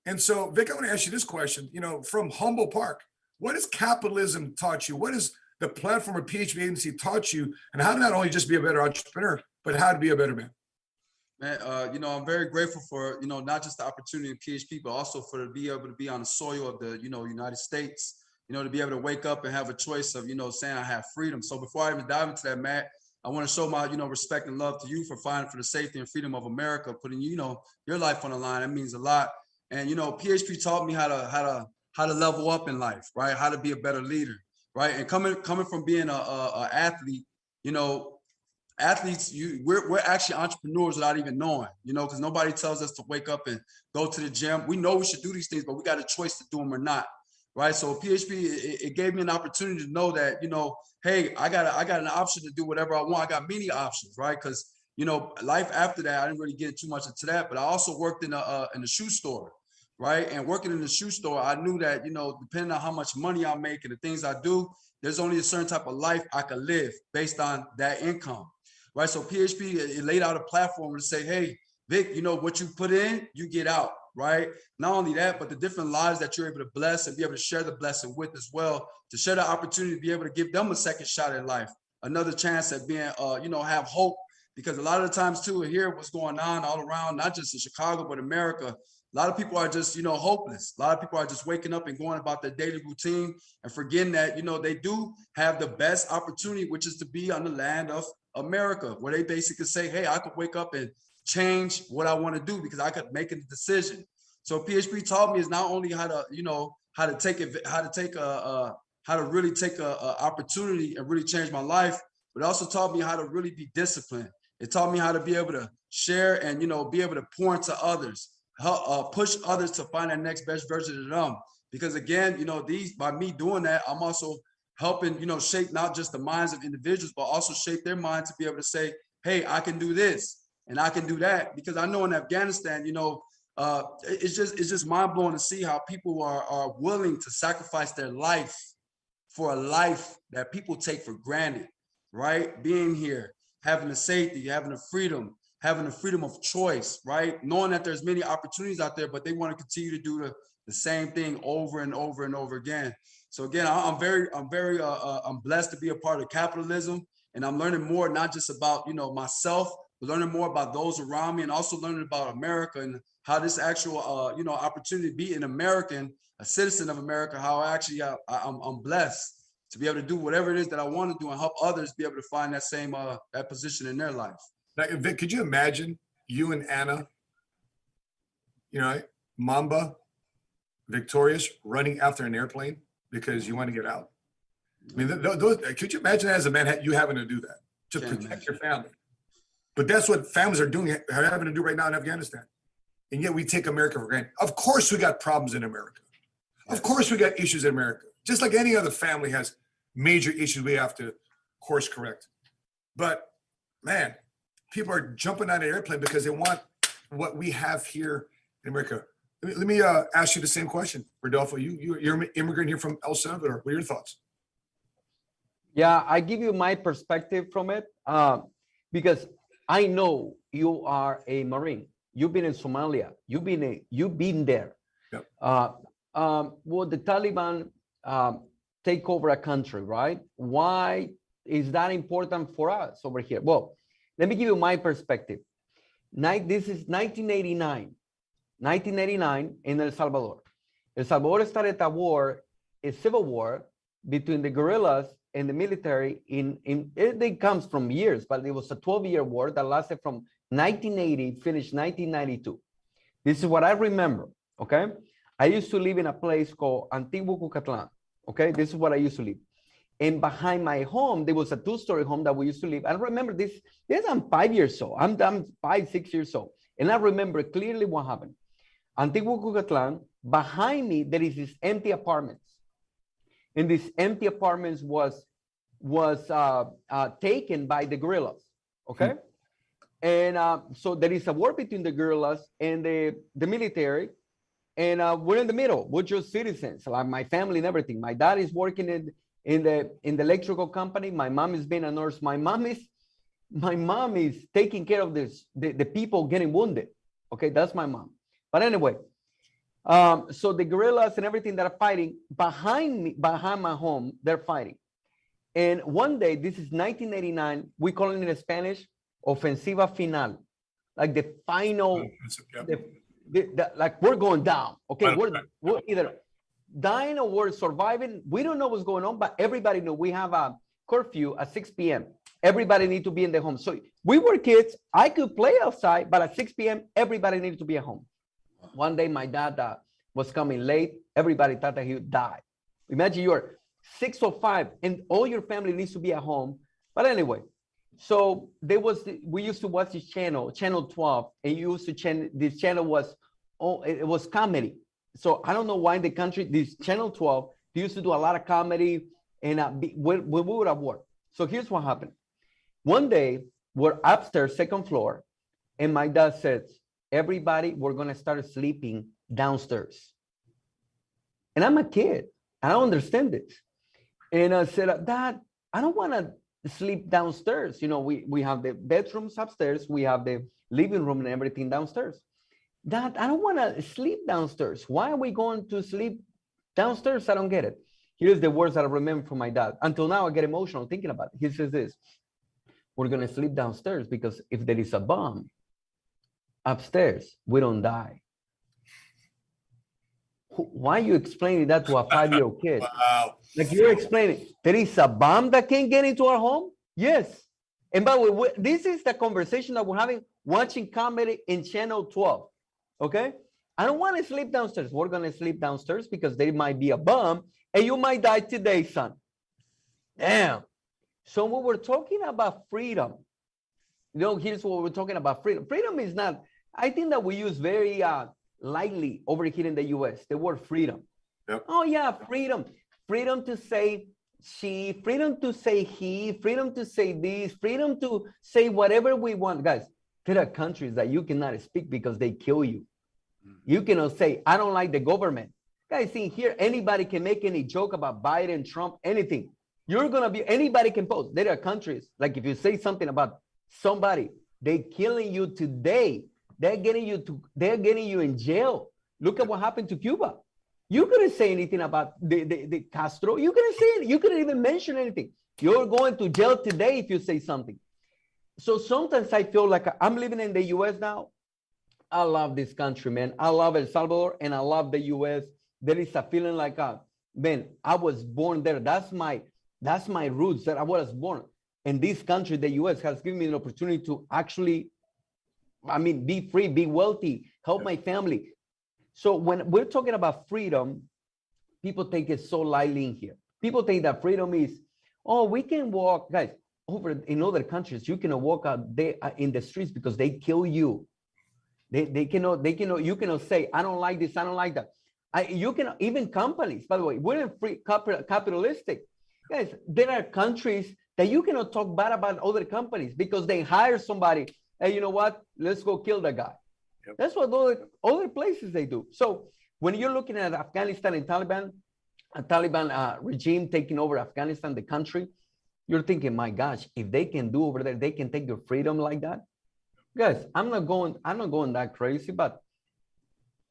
Speaker 1: And so, Vic, I want to ask you this question, from Humble Park, what has capitalism taught you? What has the platform of PHP Agency taught you, and how to not only just be a better entrepreneur, but how to be a better man?
Speaker 3: Man, I'm very grateful for, not just the opportunity in PHP, but also for to be able to be on the soil of the, United States, to be able to wake up and have a choice of, saying I have freedom. So before I even dive into that, Matt, I want to show my, respect and love to you for fighting for the safety and freedom of America, putting, your life on the line. That means a lot. And, PHP taught me how to level up in life, right? How to be a better leader, right? And coming from being a athlete, athletes, we're actually entrepreneurs without even knowing, you know, because nobody tells us to wake up and go to the gym. We know we should do these things, but we got a choice to do them or not, right? So PHP, it gave me an opportunity to know that, you know, hey, I got an option to do whatever I want. I got many options, right? Because, you know, life after that, I didn't really get too much into that, but I also worked in a shoe store, right? And working in the shoe store, I knew that, you know, depending on how much money I make and the things I do, there's only a certain type of life I could live based on that income, right? So PHP, it laid out a platform to say, hey, Vic, you know, what you put in, you get out, right? Not only that, but the different lives that you're able to bless and be able to share the blessing with as well, to share the opportunity to be able to give them a second shot at life, another chance at being, you know, have hope. Because a lot of the times too, here, what's going on all around, not just in Chicago, but America, a lot of people are just, you know, hopeless. A lot of people are just waking up and going about their daily routine and forgetting that, you know, they do have the best opportunity, which is to be on the land of America, where they basically say, hey, I could wake up and change what I want to do because I could make a decision. So PHP taught me is not only how to, you know, how to really take a opportunity and really change my life, but it also taught me how to really be disciplined. It taught me how to be able to share and, you know, be able to pour into others, help, push others to find that next best version of them. Because again, you know, by me doing that, I'm also helping, you know, shape not just the minds of individuals, but also shape their mind to be able to say, hey, I can do this and I can do that. Because I know in Afghanistan, you know, it's just mind blowing to see how people are willing to sacrifice their life for a life that people take for granted, right? Being here, having the safety, having the freedom of choice, right? Knowing that there's many opportunities out there, but they want to continue to do the same thing over and over and over again. So again, I'm blessed to be a part of capitalism, and I'm learning more, not just about, you know, myself, but learning more about those around me, and also learning about America and how this actual, you know, opportunity to be an American, a citizen of America, how actually I'm blessed to be able to do whatever it is that I want to do and help others be able to find that same that position in their life.
Speaker 1: Now, Vic, could you imagine you and Anna, you know, Mamba, victorious, running after an airplane because you want to get out? I mean, could you imagine as a man you having to do that to protect your family? But that's what families are doing, having to do right now in Afghanistan. And yet we take America for granted. Of course we got problems in America. Of course we got issues in America. Just like any other family has major issues we have to course correct. But man, people are jumping on an airplane because they want what we have here in America. Let me ask you the same question, Rodolfo. You're an immigrant here from El Salvador. What are your thoughts?
Speaker 2: Yeah, I give you my perspective from it because I know you are a Marine. You've been in Somalia. You've been there.
Speaker 1: Yep.
Speaker 2: Will the Taliban take over a country, right? Why is that important for us over here? Well, let me give you my perspective. This is 1989. 1989 in El Salvador. El Salvador started a civil war between the guerrillas and the military. It comes from years, but it was a 12-year war that lasted from 1980, finished 1992. This is what I remember, okay? I used to live in a place called Antiguo Cucatlan, okay? This is what I used to live. And behind my home, there was a 2-story home that we used to live. I remember this I'm 5 years old. I'm 5, 6 years old. And I remember clearly what happened. Antiguo Cucatlan, behind me, there is this empty apartments. And these empty apartments was taken by the guerrillas, okay? And so there is a war between the guerrillas and the military. And we're in the middle. We're just citizens, like my family and everything. My dad is working in the electrical company. My mom is being a nurse. My mom is taking care of the people getting wounded. Okay, that's my mom. But anyway, so the guerrillas and everything that are fighting behind me, behind my home, they're fighting. And one day, this is 1989, we call it in Spanish, ofensiva final, like the final, like we're going down. Okay, we're either dying or we're surviving. We don't know what's going on, but everybody knows we have a curfew at 6 p.m. Everybody needs to be in the home. So we were kids. I could play outside, but at 6 p.m., everybody needed to be at home. One day, my dad was coming late. Everybody thought that he would die. Imagine you're 6 or 5 and all your family needs to be at home. But anyway, So we used to watch this channel 12, and this channel was, it was comedy. So I don't know why in the country, this channel 12, they used to do a lot of comedy, and we would have worked. So here's what happened. One day, we're upstairs, second floor, and my dad says, everybody, we're going to start sleeping downstairs. And I'm a kid. I don't understand this. And I said, Dad, I don't want to sleep downstairs. You know, we have the bedrooms upstairs. We have the living room and everything downstairs. Dad, I don't want to sleep downstairs. Why are we going to sleep downstairs? I don't get it. Here's the words that I remember from my dad. Until now, I get emotional thinking about it. He says this: we're going to sleep downstairs because if there is a bomb upstairs, we don't die. Why are you explaining that to a 5-year-old kid?
Speaker 1: Wow.
Speaker 2: Like you're explaining, there is a bomb that can get into our home? Yes. And by the way, this is the conversation that we're having watching comedy in channel 12. Okay? I don't want to sleep downstairs. We're going to sleep downstairs because there might be a bomb and you might die today, son. Damn. So when we're talking about freedom, you know, here's what we're talking about freedom. Freedom is not, I think that we use very lightly over here in the US, the word freedom.
Speaker 1: Yep.
Speaker 2: Oh yeah, freedom. Freedom to say she, freedom to say he, freedom to say this, freedom to say whatever we want. Guys, there are countries that you cannot speak because they kill you. You cannot say, I don't like the government. Guys, in here, anybody can make any joke about Biden, Trump, anything. You're going to be, anybody can post. There are countries, like if you say something about somebody, they're killing you today. They're getting you in jail. Look at what happened to Cuba. You couldn't say anything about the Castro. You couldn't say it. You couldn't even mention anything. You're going to jail today if you say something. So sometimes I feel like I'm living in the US now. I love this country, man. I love El Salvador and I love the US. There is a feeling like, man, I was born there. That's my roots, that I was born. And this country, the US, has given me an opportunity to actually, I mean, be free, be wealthy, help my family. So when we're talking about freedom, people take it so lightly in here. People think that freedom is, oh, we can walk, guys, over in other countries, you cannot walk out there in the streets because they kill you. They cannot, you cannot say, I don't like this, I don't like that. You can, even companies, by the way, we're in free capitalistic. Guys, there are countries that you cannot talk bad about other companies because they hire somebody. Hey, you know what? Let's go kill the guy. Yep. That's what other places they do. So when you're looking at Afghanistan and Taliban, a Taliban regime taking over Afghanistan, the country, you're thinking, my gosh, if they can do over there, they can take your freedom like that. Guys, I'm not going that crazy, but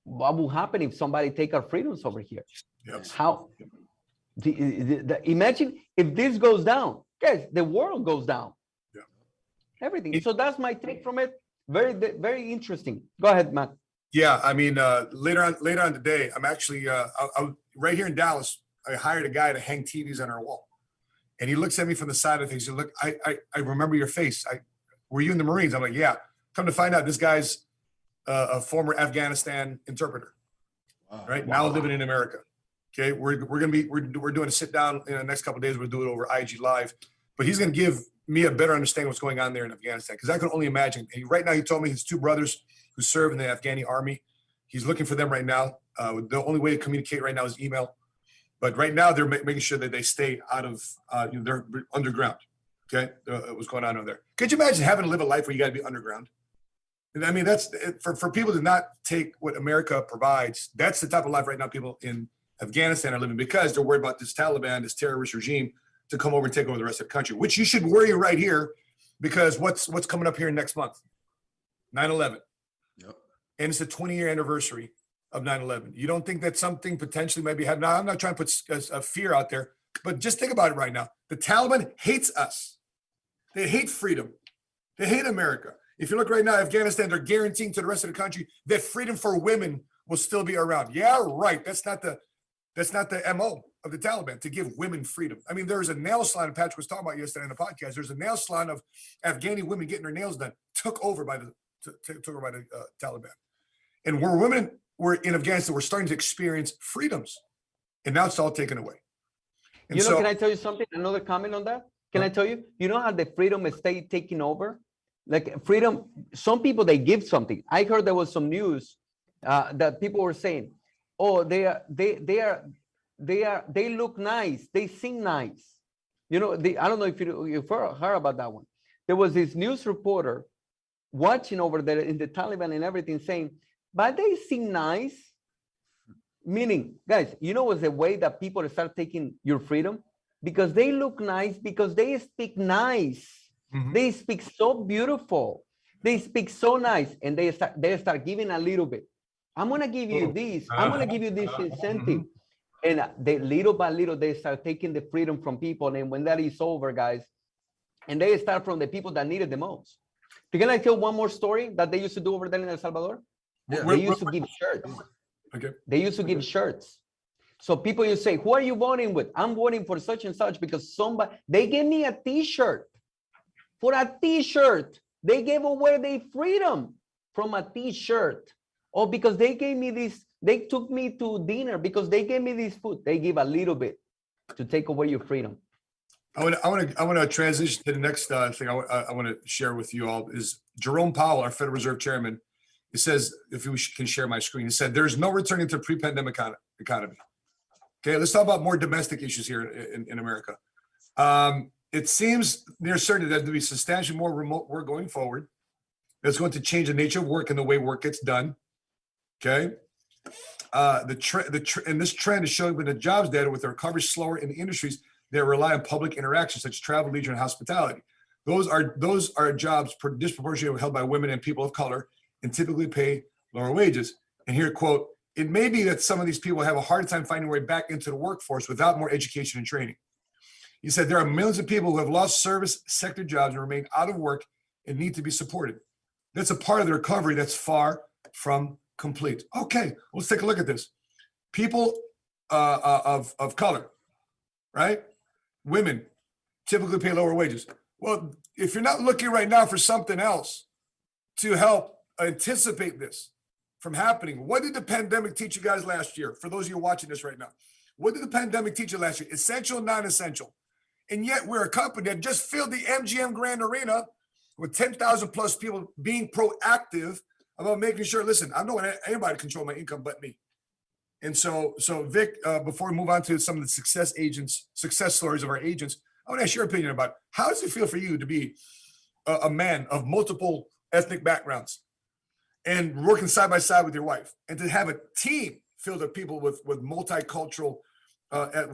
Speaker 2: what will happen if somebody take our freedoms over here? Yep. How? Imagine if this goes down, guys, the world goes down. Yeah. Everything. So that's my take from it. Very, very interesting. Go ahead, Matt.
Speaker 1: Yeah, I mean, later on today, I'm actually right here in Dallas. I hired a guy to hang TVs on our wall, and he looks at me from the side of things. He look, I remember your face. Were you in the Marines? I'm like, yeah. Come to find out, this guy's a former Afghanistan interpreter. Wow. Right now, living in America. Okay, we're doing a sit down in the next couple of days. We'll do it over IG Live, but he's going to give me a better understanding of what's going on there in Afghanistan, because I can only imagine. Right now, he told me his 2 brothers who serve in the Afghani army. He's looking for them right now. The only way to communicate right now is email. But right now, they're making sure that they stay out of, they're underground. Okay, what's going on over there? Could you imagine having to live a life where you got to be underground? And I mean, that's for people to not take what America provides. That's the type of life right now people in Afghanistan are living, because they're worried about this Taliban, this terrorist regime, to come over and take over the rest of the country, which you should worry right here, because what's coming up here next month? 9/11. Yep. And it's the 20-year anniversary of 9/11. You don't think that something potentially might be happening? Now, I'm not trying to put a fear out there, but just think about it right now. The Taliban hates us. They hate freedom. They hate America. If you look right now, Afghanistan, they're guaranteeing to the rest of the country that freedom for women will still be around. Yeah, right. That's not the MO of the Taliban, to give women freedom. I mean, there's a nail salon Patrick was talking about yesterday in the podcast. There's a nail salon of Afghani women getting their nails done, took over by the Taliban. And where women were in Afghanistan, we're starting to experience freedoms, and now it's all taken away. And
Speaker 2: can I tell you something? Another comment on that? Can I tell you? You know how the freedom is taking over? Like freedom, some people, they give something. I heard there was some news that people were saying, oh, they look nice. They sing nice. You know, I don't know if you've heard about that one. There was this news reporter watching over there in the Taliban and everything saying, but they sing nice. Meaning, guys, you know what's the way that people start taking your freedom? Because they look nice, because they speak nice.
Speaker 1: Mhm.
Speaker 2: They speak so beautiful. They speak so nice, and they start giving a little bit. I'm gonna give you this. I'm gonna give you this incentive. And they little by little, they start taking the freedom from people. And when that is over, guys, and they start from the people that need it the most. Can I tell one more story that they used to do over there in El Salvador?
Speaker 3: Yeah.
Speaker 2: They used to give shirts.
Speaker 1: Okay.
Speaker 2: They used to give shirts. So people used to say, who are you voting with? I'm voting for such and such because they gave me a t-shirt. For a t-shirt, they gave away their freedom from a t-shirt. Or because they gave me this, they took me to dinner because they gave me this food. They give a little bit to take away your freedom.
Speaker 1: I want to transition to the next thing I want to share with you all is Jerome Powell, our Federal Reserve Chairman. He says, if you can share my screen, he said, there's no returning to pre-pandemic economy. Okay, let's talk about more domestic issues here in America. It seems near certain that there'll be substantially more remote work going forward. That's going to change the nature of work and the way work gets done. Okay, and this trend is showing up in the jobs data with the recovery slower in the industries that rely on public interaction, such as travel, leisure, and hospitality. Those are jobs disproportionately held by women and people of color, and typically pay lower wages. And here, quote, it may be that some of these people have a hard time finding their way back into the workforce without more education and training. He said there are millions of people who have lost service sector jobs and remain out of work and need to be supported. That's a part of the recovery that's far from complete. Okay, let's take a look at this. People of color, right? Women typically pay lower wages. Well, if you're not looking right now for something else to help anticipate this from happening, what did the pandemic teach you guys last year? For those of you watching this right now, what did the pandemic teach you last year? Essential, non-essential. And yet we're a company that just filled the MGM Grand Arena with 10,000 plus people being proactive about making sure, listen, I don't want anybody to control my income but me. And so Vic, before we move on to some of the success stories of our agents, I want to ask your opinion about how does it feel for you to be a man of multiple ethnic backgrounds and working side by side with your wife, and to have a team filled of people with multicultural,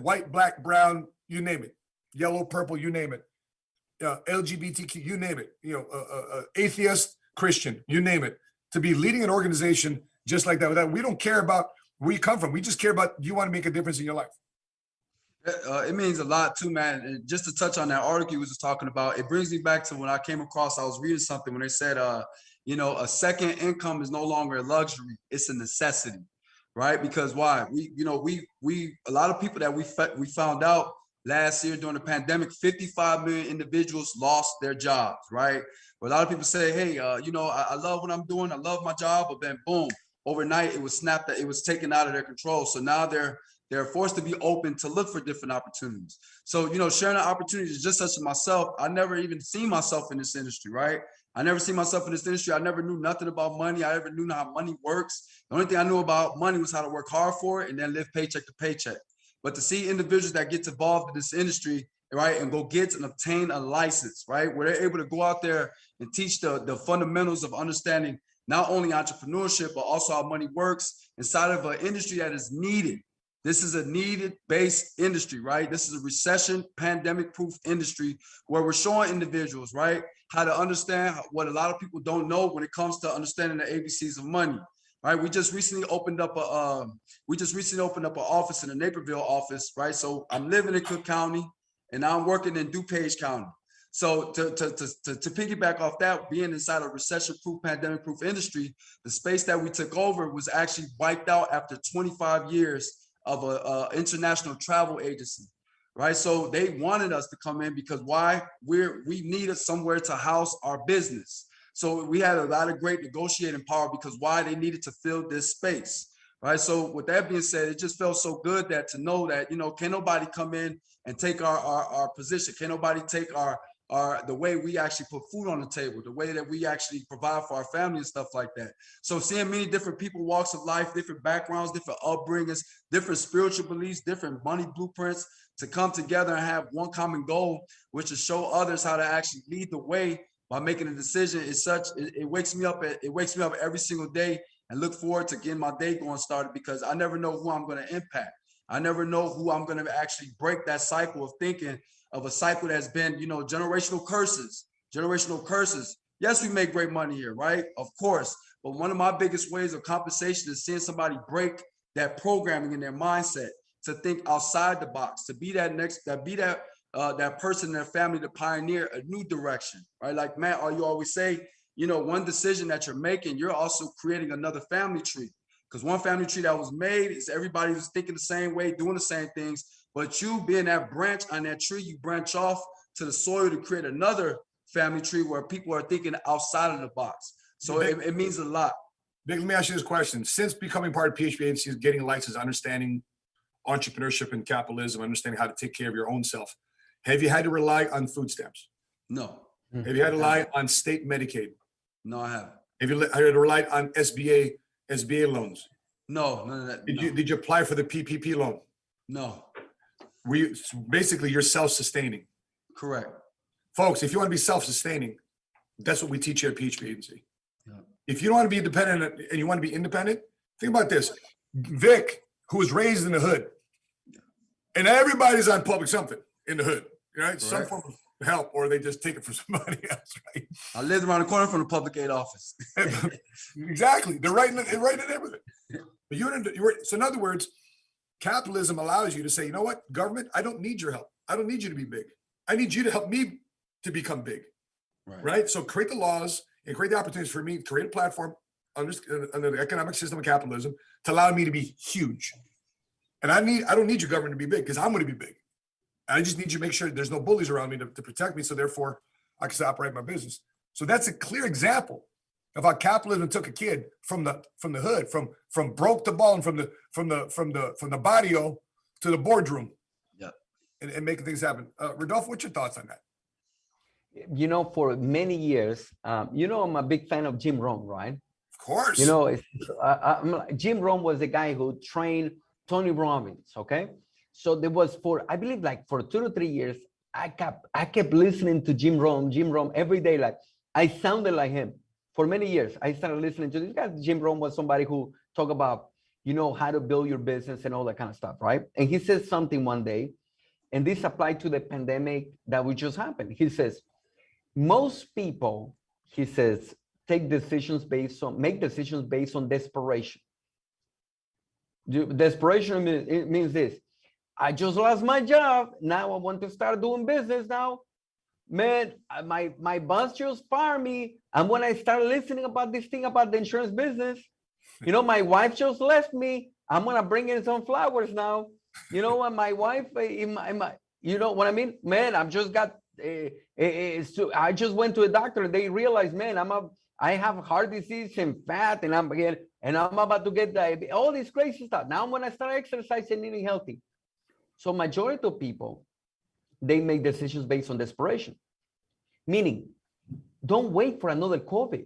Speaker 1: white, black, brown, you name it, yellow, purple, you name it, LGBTQ, you name it, atheist, Christian, you name it, to be leading an organization just like that. We don't care about where you come from. We just care about you want to make a difference in your life.
Speaker 3: It means a lot too, man. And just to touch on that article you was just talking about, it brings me back to when I came across, I was reading something when they said, a second income is no longer a luxury, it's a necessity, right? Because why? A lot of people that we found out last year during the pandemic, 55 million individuals lost their jobs, right? But a lot of people say, hey, I love what I'm doing, I love my job, but then boom, overnight it was snapped, that it was taken out of their control. So now they're forced to be open to look for different opportunities. So, sharing the opportunities, just such as myself, I never even seen myself in this industry, right? I never seen myself in this industry. I never knew nothing about money. I never knew how money works. The only thing I knew about money was how to work hard for it and then live paycheck to paycheck. But to see individuals that get involved in this industry, right, and go get and obtain a license, right, where they're able to go out there and teach the fundamentals of understanding not only entrepreneurship, but also how money works inside of an industry that is needed. This is a needed-based industry, right? This is a recession, pandemic-proof industry where we're showing individuals, right, how to understand what a lot of people don't know when it comes to understanding the ABCs of money, right? We just recently opened up an office in the Naperville office, right? So I'm living in Cook County and I'm working in DuPage County. So to piggyback off that, being inside a recession-proof, pandemic-proof industry, the space that we took over was actually wiped out after 25 years of an international travel agency, right? So they wanted us to come in because why? We needed somewhere to house our business. So we had a lot of great negotiating power because why? They needed to fill this space, right? So with that being said, it just felt so good that to know that, you know, can nobody come in and take our position? Can nobody take the way we actually put food on the table, the way that we actually provide for our family and stuff like that. So seeing many different people, walks of life, different backgrounds, different upbringings, different spiritual beliefs, different money blueprints to come together and have one common goal, which is show others how to actually lead the way by making a decision is such, it wakes me up every single day and look forward to getting my day going started, because I never know who I'm going to impact. I never know who I'm going to actually break that cycle of thinking, of a cycle that's been, you know, generational curses. Yes, we make great money here, right? Of course. But one of my biggest ways of compensation is seeing somebody break that programming in their mindset to think outside the box, to be that person in their family to pioneer a new direction, right? Like Matt, you always say, you know, one decision that you're making, you're also creating another family tree. Because one family tree that was made is everybody was thinking the same way, doing the same things. But you being that branch on that tree, you branch off to the soil to create another family tree where people are thinking outside of the box. So it means a lot.
Speaker 1: Vic, let me ask you this question. Since becoming part of PHP agencies, getting a license, understanding entrepreneurship and capitalism, understanding how to take care of your own self, have you had to rely on food stamps?
Speaker 3: No.
Speaker 1: Have you had to rely on state Medicaid?
Speaker 3: No, I haven't.
Speaker 1: Have you had to rely on SBA loans?
Speaker 3: No, none of that.
Speaker 1: Did you apply for the PPP loan?
Speaker 3: No.
Speaker 1: Basically, you're self-sustaining.
Speaker 3: Correct.
Speaker 1: Folks, if you want to be self-sustaining, that's what we teach you at PHP Agency.
Speaker 3: Yeah.
Speaker 1: If you don't want to be dependent and you want to be independent, think about this. Vic, who was raised in the hood, and everybody's on public something in the hood, right? Correct. Some form of help, or they just take it from somebody else, right?
Speaker 3: I lived around the corner from the public aid office.
Speaker 1: Exactly. They're right in everything. But so in other words, capitalism allows you to say, you know what, government, I don't need your help. I don't need you to be big. I need you to help me to become big, right? So create the laws and create the opportunities for me to create a platform under the economic system of capitalism to allow me to be huge. And I don't need your government to be big, because I'm going to be big. I just need you to make sure there's no bullies around me to protect me. So therefore I can operate my business. So that's a clear example of how capitalism took a kid from the hood, from broke to bone, from the barrio to the boardroom, and making things happen. Rodolfo, what's your thoughts on that?
Speaker 2: You know, for many years, you know, I'm a big fan of Jim Rohn, right?
Speaker 1: Of course.
Speaker 2: You know, Jim Rohn was the guy who trained Tony Robbins. Okay, so there was I believe like for 2 to 3 years, I kept listening to Jim Rohn every day. Like I sounded like him. For many years, I started listening to this guy. Jim Rohn was somebody who talked about, you know, how to build your business and all that kind of stuff, right? And he says something one day, and this applied to the pandemic that we just happened. He says, most people, he says, make decisions based on desperation. Desperation means this. I just lost my job. Now I want to start doing business now. Man, my boss just fired me. And when I started listening about this thing about the insurance business, you know, my wife just left me. I'm going to bring in some flowers now. You know what, my wife, you know what I mean? Man, I've just got, I just went to a doctor and they realized, man, I have heart disease and fat and I'm about to get diabetes, all this crazy stuff. Now I'm going to start exercising and eating healthy. So majority of people, they make decisions based on desperation. Meaning, don't wait for another COVID.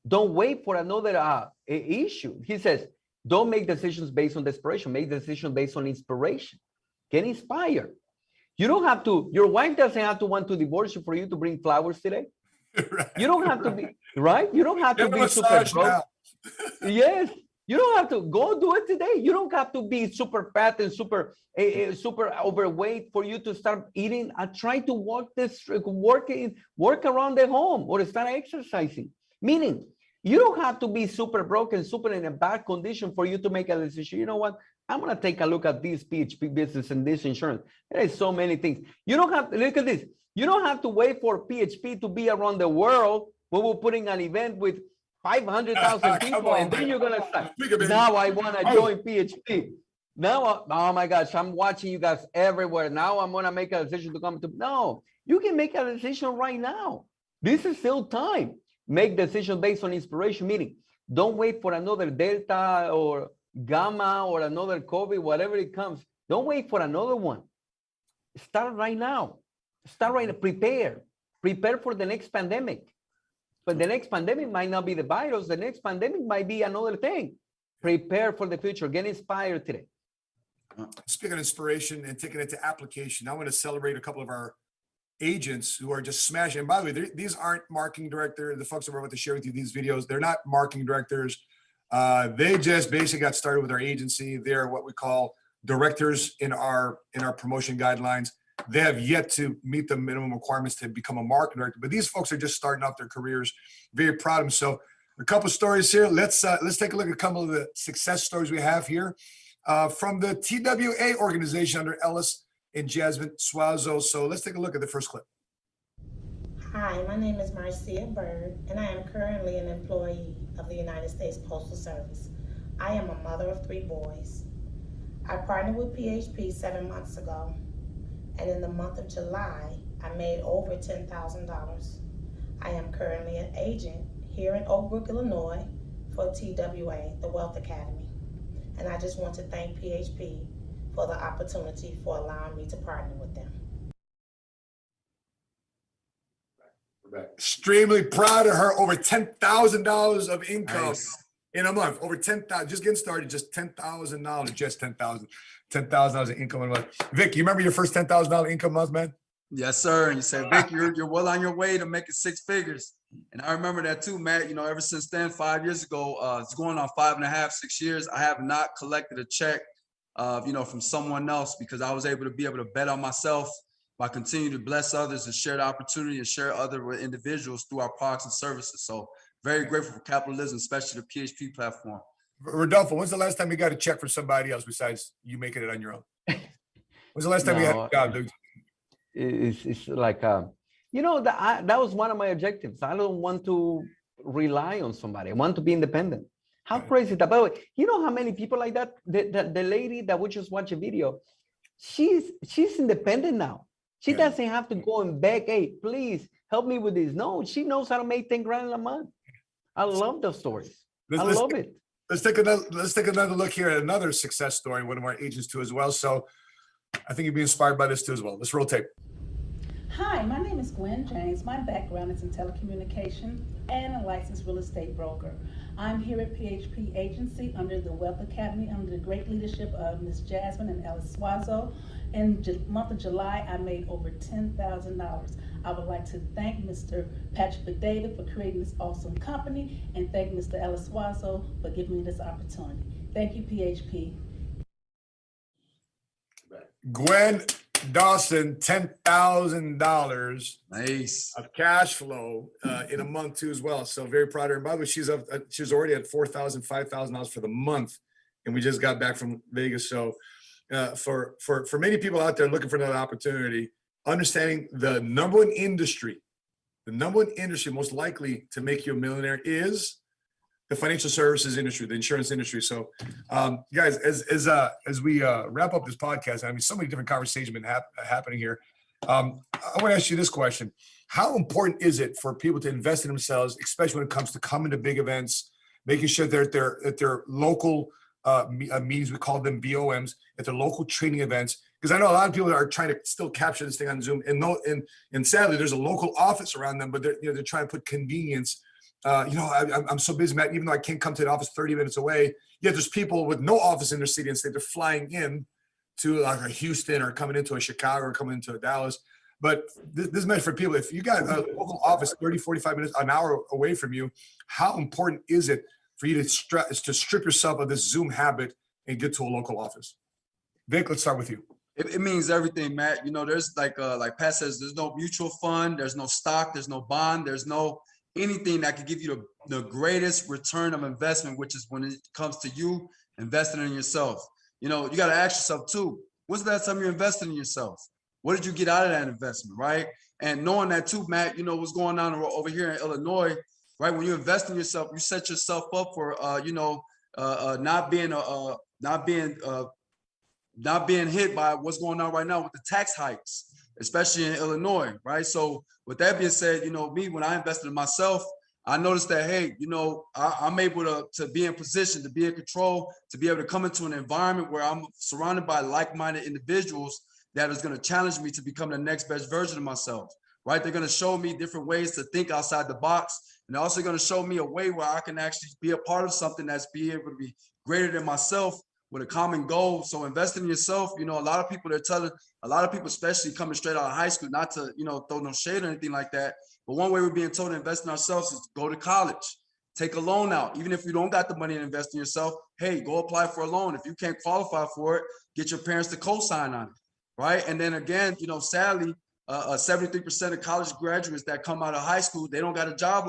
Speaker 2: Don't wait for another issue. He says, don't make decisions based on desperation. Make decisions based on inspiration. Get inspired. You don't have to, your wife doesn't have to want to divorce you for you to bring flowers today. Right. You don't have to be, right? You don't have to be super broke. Yes. You don't have to go do it today. You don't have to be super fat and super overweight for you to start eating. Try to work around the home or start exercising. Meaning, you don't have to be super broken, super in a bad condition for you to make a decision. You know what? I'm going to take a look at this PHP business and this insurance. There is so many things. You don't have to look at this. You don't have to wait for PHP to be around the world when we're putting an event with 500,000 people, and then you're gonna start. Now I want to join PHP. Now, oh my gosh, I'm watching you guys everywhere. Now I'm gonna make a decision to come to. No, you can make a decision right now. This is still time. Make decisions based on inspiration. Meaning, don't wait for another Delta or gamma or another COVID, whatever it comes, don't wait for another one. Start right now. Start right now. Prepare for the next pandemic. But the next pandemic might not be the virus. The next pandemic might be another thing. Prepare for the future. Get inspired today.
Speaker 1: Speaking of inspiration and taking it to application, I want to celebrate a couple of our agents who are just smashing. And by the way, these aren't marketing director. The folks that we're about to share with you these videos, they're not marketing directors. They just basically got started with our agency. They're what we call directors in our promotion guidelines. They have yet to meet the minimum requirements to become a marketing director, but these folks are just starting off their careers. Very proud of them. So a couple of stories here. Let's take a look at a couple of the success stories we have here from the TWA organization under Ellis and Jasmine Suazo. So let's take a look at the first clip.
Speaker 4: Hi, my name is Marcia Bird, and I am currently an employee of the United States Postal Service. I am a mother of 3 boys. I partnered with PHP 7 months ago, and in the month of July, I made over $10,000. I am currently an agent here in Oak Brook, Illinois for TWA, the Wealth Academy. And I just want to thank PHP for the opportunity for allowing me to partner with them.
Speaker 1: Extremely proud of her. Over $10,000 of income
Speaker 3: Nice.
Speaker 1: in a month. Over 10,000, just getting started, just $10,000, just $10,000 of income in a month. Vic, you remember your first $10,000 income month, man?
Speaker 3: Yes, sir. And you said, Vic, you're well on your way to making 6 figures. And I remember that too, Matt. You know, ever since then, 5 years ago, it's going on 5.5, 6 years. I have not collected a check, from someone else because I was able to bet on myself by continuing to bless others and share the opportunity and share other individuals through our products and services. So very grateful for capitalism, especially the PHP platform.
Speaker 1: Rodolfo, when's the last time you got a check from somebody else besides you making it on your own? When's the last time you had a job, dude?
Speaker 2: It's like, that was one of my objectives. I don't want to rely on somebody. I want to be independent. How crazy is that? By the way, you know how many people like that? The lady that we just watched a video, she's independent now. She doesn't have to go and beg, hey, please help me with this. No, she knows how to make 10 grand a month. I love those stories. I love it.
Speaker 1: Let's take another look here at another success story, one of our agents too as well. So I think you'd be inspired by this too as well. Let's roll tape.
Speaker 5: Hi, my name is Gwen James. My background is in telecommunication and a licensed real estate broker. I'm here at PHP Agency under the Wealth Academy under the great leadership of Ms. Jasmine and Ellis Suazo. In the month of July, I made over $10,000. I would like to thank Mr. Patrick David for creating this awesome company and thank Mr. Ellis Suazo for giving me this opportunity. Thank you, PHP.
Speaker 1: Gwen Dawson, $10,000
Speaker 3: Nice.
Speaker 1: of cash flow in a month too as well. So very proud of her. And by the way, she's already at $4,000, $5,000 for the month, and we just got back from Vegas. So for many people out there looking for another opportunity, understanding the number one industry most likely to make you a millionaire is the financial services industry, the insurance industry. So, guys, as we wrap up this podcast, I mean, so many different conversations have been happening here. I want to ask you this question: how important is it for people to invest in themselves, especially when it comes to coming to big events, making sure they're at their local meetings? We call them BOMs, at their local training events. Because I know a lot of people are trying to still capture this thing on Zoom, and sadly, there's a local office around them, but they're trying to put convenience. I'm so busy, Matt, even though I can't come to the office 30 minutes away, yet there's people with no office in their city and state they're flying in to like a Houston or coming into a Chicago or coming into a Dallas. But this is meant for people. If you got a local office 30, 45 minutes, an hour away from you, how important is it for you to strip yourself of this Zoom habit and get to a local office? Vic, let's start with you.
Speaker 3: It means everything, Matt. You know, there's like Pat says, there's no mutual fund, there's no stock, there's no bond, there's no anything that could give you the greatest return of investment, which is when it comes to you investing in yourself. You know, you got to ask yourself too, when's the last time you invested in yourself? What did you get out of that investment, right? And knowing that too, Matt, you know, what's going on over here in Illinois, right? When you invest in yourself, you set yourself up for, not being hit by what's going on right now with the tax hikes, especially in Illinois, right? So with that being said, you know, me, when I invested in myself, I noticed that, hey, you know, I'm able to be in position, to be in control, to be able to come into an environment where I'm surrounded by like-minded individuals that is going to challenge me to become the next best version of myself, right? They're going to show me different ways to think outside the box. And they're also going to show me a way where I can actually be a part of something that's be able to be greater than myself with a common goal. So investing in yourself, you know, a lot of people, especially coming straight out of high school, not to, you know, throw no shade or anything like that. But one way we're being told to invest in ourselves is to go to college, take a loan out. Even if you don't got the money to invest in yourself, hey, go apply for a loan. If you can't qualify for it, get your parents to co-sign on it, right? And then again, you know, sadly, 73% of college graduates that come out of high school, they don't got a job.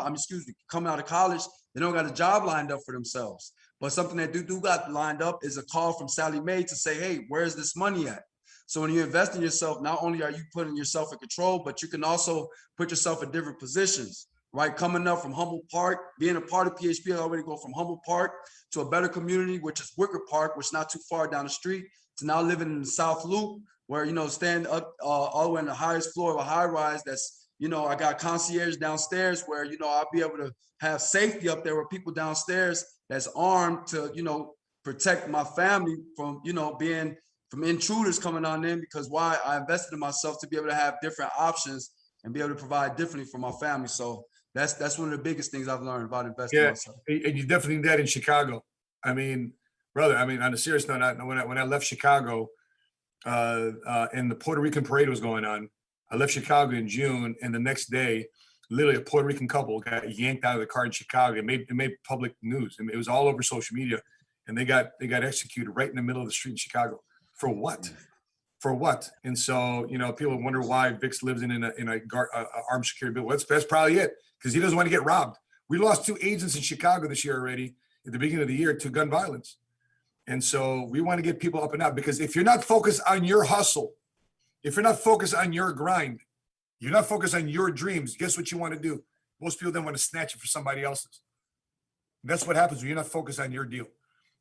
Speaker 3: Come out of college, they don't got a job lined up for themselves. But something that do got lined up is a call from Sally Mae to say, hey, where's this money at? So when you invest in yourself, not only are you putting yourself in control, but you can also put yourself in different positions, right? Coming up from Humboldt Park, being a part of PHP, I already go from Humboldt Park to a better community, which is Wicker Park, which is not too far down the street, to now living in the South Loop, where, you know, stand up all the way in the highest floor of a high rise. That's, you know, I got concierge downstairs where, you know, I'll be able to have safety up there with people downstairs that's armed to, you know, protect my family from, you know, from intruders coming on in, because why? I invested in myself to be able to have different options and be able to provide differently for my family. So that's one of the biggest things I've learned about investing in myself.
Speaker 1: And you definitely did that in Chicago. I mean, brother, I mean, on a serious note, when I left Chicago, and the Puerto Rican parade was going on, I left Chicago in June, and the next day, literally a Puerto Rican couple got yanked out of the car in Chicago. It made public news. I mean, it was all over social media, and they got executed right in the middle of the street in Chicago. For what? For what? And so, you know, people wonder why Vix lives in a armed security building. Well, that's probably it, because he doesn't want to get robbed. We lost 2 agents in Chicago this year already at the beginning of the year to gun violence. And so we want to get people up and out, because if you're not focused on your hustle, if you're not focused on your grind, you're not focused on your dreams, guess what you want to do? Most people then want to snatch it for somebody else's. That's what happens when you're not focused on your deal.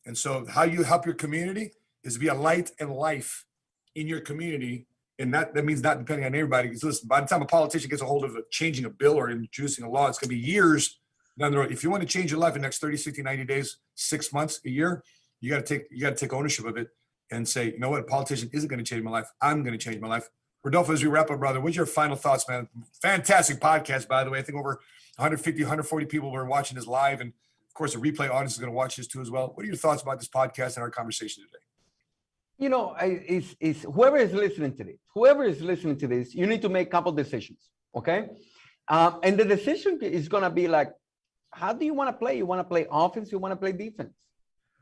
Speaker 1: And so how you help your community is to be a light and life in your community. And that means not depending on everybody. Because listen, by the time a politician gets a hold of changing a bill or introducing a law, it's going to be years down the road. If you want to change your life in the next 30, 60, 90 days, 6 months, a year, you got to take ownership of it and say, you know what, a politician isn't going to change my life. I'm going to change my life. Rodolfo, as we wrap up, brother, what's your final thoughts, man? Fantastic podcast, by the way. I think over 150, 140 people were watching this live. And of course, the replay audience is going to watch this too as well. What are your thoughts about this podcast and our conversation today?
Speaker 2: You know, it's whoever is listening to this, you need to make a couple decisions, okay? And the decision is going to be like, how do you want to play? You want to play offense? You want to play defense?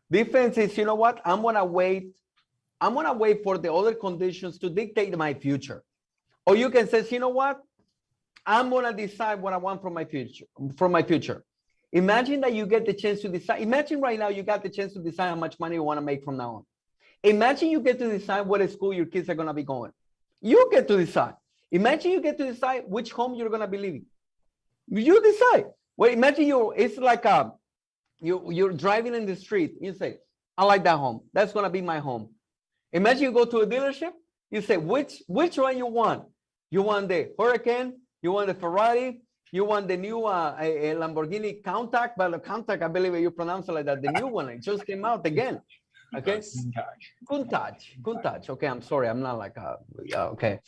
Speaker 2: Defense is, you know what? I'm going to wait for the other conditions to dictate my future. Or you can say, you know what? I'm going to decide what I want from my future. Imagine that you get the chance to decide. Imagine right now you got the chance to decide how much money you want to make from now on. Imagine you get to decide what school your kids are going to be going. You get to decide. Imagine you get to decide which home you're going to be living. You decide. Well, imagine it's like you're driving in the street. You say, I like that home. That's going to be my home. Imagine you go to a dealership. You say, which one you want? You want the Hurricane? You want the Ferrari? You want the new a Lamborghini Countach? But the Countach, I believe you pronounce it like that. The new one, it just came out again. Okay. Countach. Okay, I'm sorry. I'm not like okay.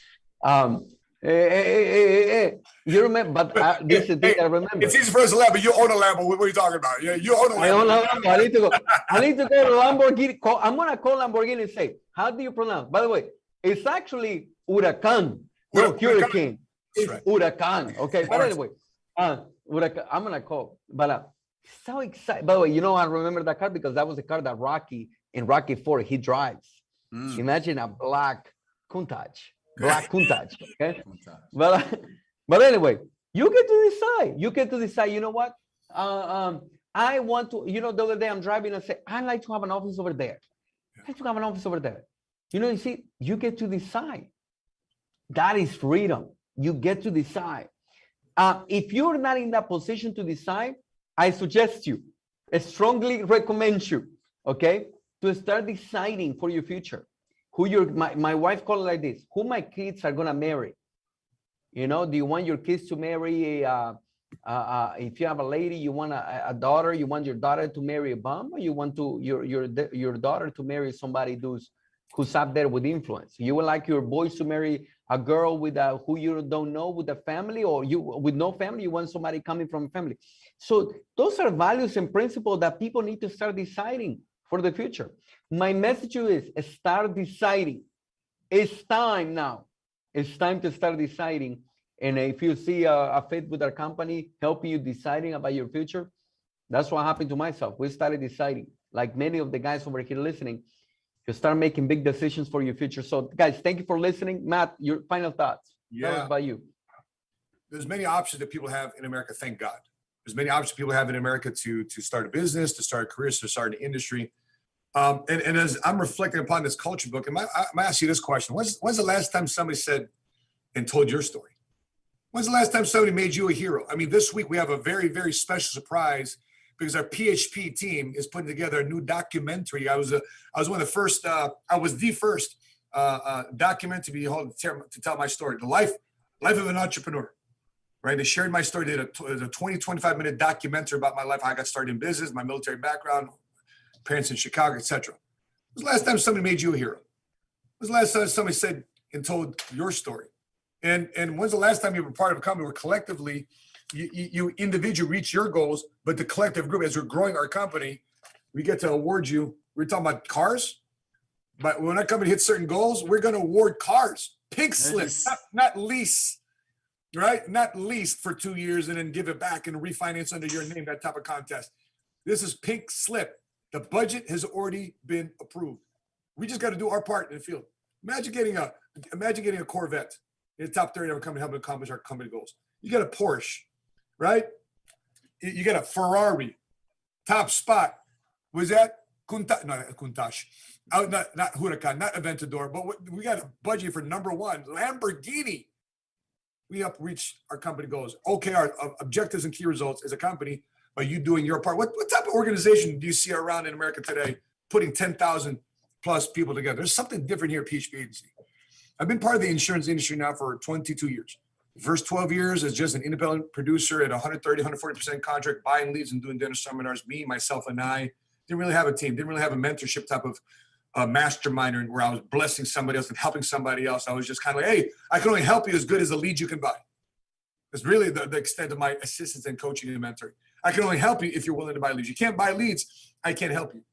Speaker 2: You remember, but this is the thing I remember.
Speaker 1: It's easy for us to laugh, but you own a Lambo. What are you talking about? Yeah, you own a Lambo.
Speaker 2: I own a Lambo. I need to go to Lamborghini. I'm gonna call Lamborghini and say, how do you pronounce? By the way, it's actually Huracan, no Hurricane. It's right. Huracan. Okay, but anyway, Huracan. I'm gonna call. But so excited. By the way, you know I remember that car because that was the car that Rocky in Rocky 4 he drives. Imagine a black Countach. Okay. But anyway, you get to decide. You know what? I want to. You know, the other day I'm driving and say I like to have an office over there. You know, you see, you get to decide. That is freedom. You get to decide. If you're not in that position to decide, I suggest you, I strongly recommend you, okay, to start deciding for your future. My wife called it like this, who my kids are gonna marry. You know, do you want your kids to marry If you have a lady, you want a daughter, you want your daughter to marry a bum, or you want your daughter to marry somebody who's up there with influence. You would like your boys to marry a girl with who you don't know, with a family, or you with no family, you want somebody coming from a family. So those are values and principles that people need to start deciding for the future. My message to you is start deciding. It's time now. It's time to start deciding. And if you see a fit with our company helping you deciding about your future, that's what happened to myself. We started deciding, like many of the guys over here listening, you start making big decisions for your future. So guys, thank you for listening. Matt, your final thoughts. Tell us about you.
Speaker 1: There's many options that people have in America, thank God. There's many options people have in America to start a business, to start a career, to start an industry. And as I'm reflecting upon this culture book, I might ask you this question. When's the last time somebody said and told your story? When's the last time somebody made you a hero? I mean, this week we have a very, very special surprise because our PHP team is putting together a new documentary. I was one of the first, I was the first documentary to tell my story, the life of an entrepreneur, right? They shared my story, did a 20, 25-minute documentary about my life, how I got started in business, my military background, parents in Chicago, etc. When was the last time somebody made you a hero? When was the last time somebody said and told your story? And when's the last time you were part of a company where collectively you individually reach your goals, but the collective group, as we're growing our company, we get to award you. We're talking about cars, but when our company hits certain goals, we're going to award cars, pink slip, not lease, right? Not lease for 2 years and then give it back and refinance under your name, that type of contest. This is pink slip. The budget has already been approved. We just got to do our part in the field. Imagine getting a Corvette in the top 30 of our company, helping accomplish our company goals. You got a Porsche, right? You got a Ferrari, top spot. Was that Countach? No, Countach. Not Huracan, not Aventador, but we got a budget for number one, Lamborghini. We help reach our company goals. Okay, our objectives and key results as a company by you doing your part. What type of organization do you see around in America today putting 10,000 plus people together? There's something different here at PHP Agency. I've been part of the insurance industry now for 22 years. The first 12 years as just an independent producer at 130, 140% contract, buying leads and doing dinner seminars. Me, myself, and I didn't really have a team, didn't really have a mentorship type of mastermind where I was blessing somebody else and helping somebody else. I was just kind of like, hey, I can only help you as good as the lead you can buy. That's really the extent of my assistance and coaching and mentoring. I can only help you if you're willing to buy leads. You can't buy leads, I can't help you.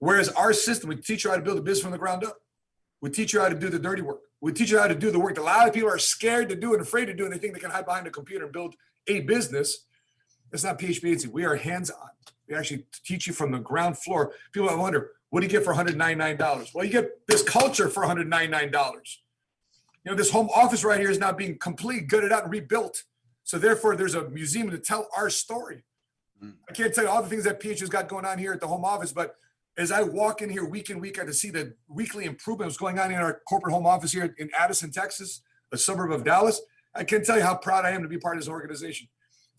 Speaker 1: Whereas our system, we teach you how to build a business from the ground up. We teach you how to do the dirty work. We teach you how to do the work that a lot of people are scared to do and afraid to do, and they think they can hide behind a computer and build a business. That's not PHP Agency. We are hands-on. We actually teach you from the ground floor. People wonder, what do you get for $199? Well, you get this culture for $199. You know, this home office right here is now being completely gutted out and rebuilt. So therefore, there's a museum to tell our story. I can't tell you all the things that PHP's got going on here at the home office, but as I walk in here week in, week out to see the weekly improvements going on in our corporate home office here in Addison, Texas, a suburb of Dallas, I can tell you how proud I am to be part of this organization.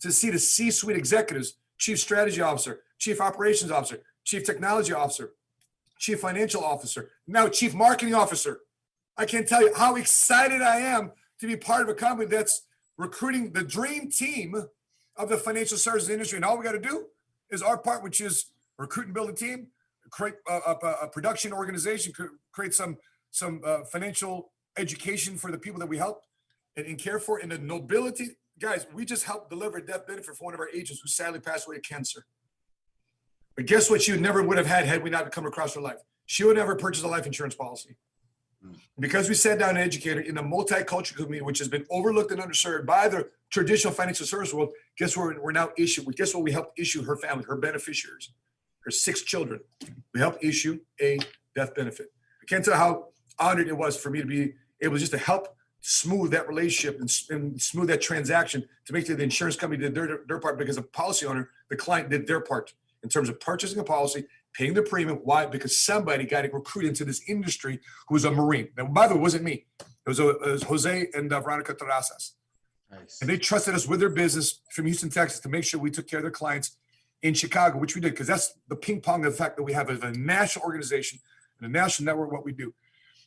Speaker 1: To see the C-suite executives, chief strategy officer, chief operations officer, chief technology officer, chief financial officer, now chief marketing officer. I can't tell you how excited I am to be part of a company that's recruiting the dream team of the financial services industry. And all we got to do is our part, which is recruit and build a team, create a production organization, create some financial education for the people that we help and care for. And the nobility, guys, we just helped deliver a death benefit for one of our agents who sadly passed away of cancer. But guess what? She never would have had we not come across her life. She would never purchase a life insurance policy. Because we sat down and educated in the multicultural community, which has been overlooked and underserved by the traditional financial service world, guess what we're now issued? Guess what we helped issue her family, her beneficiaries, her 6 children. We helped issue a death benefit. I can't tell how honored it was for me to be able just to help smooth that relationship and smooth that transaction to make sure the insurance company did their part, because the policy owner, the client, did their part in terms of purchasing a policy, paying the premium. Why? Because somebody got recruited into this industry who was a Marine. Now, by the way, it wasn't me. It was Jose and Veronica Terrazas. Nice. And they trusted us with their business from Houston, Texas, to make sure we took care of their clients in Chicago, which we did, because that's the ping pong effect that we have as a national organization and a national network, what we do.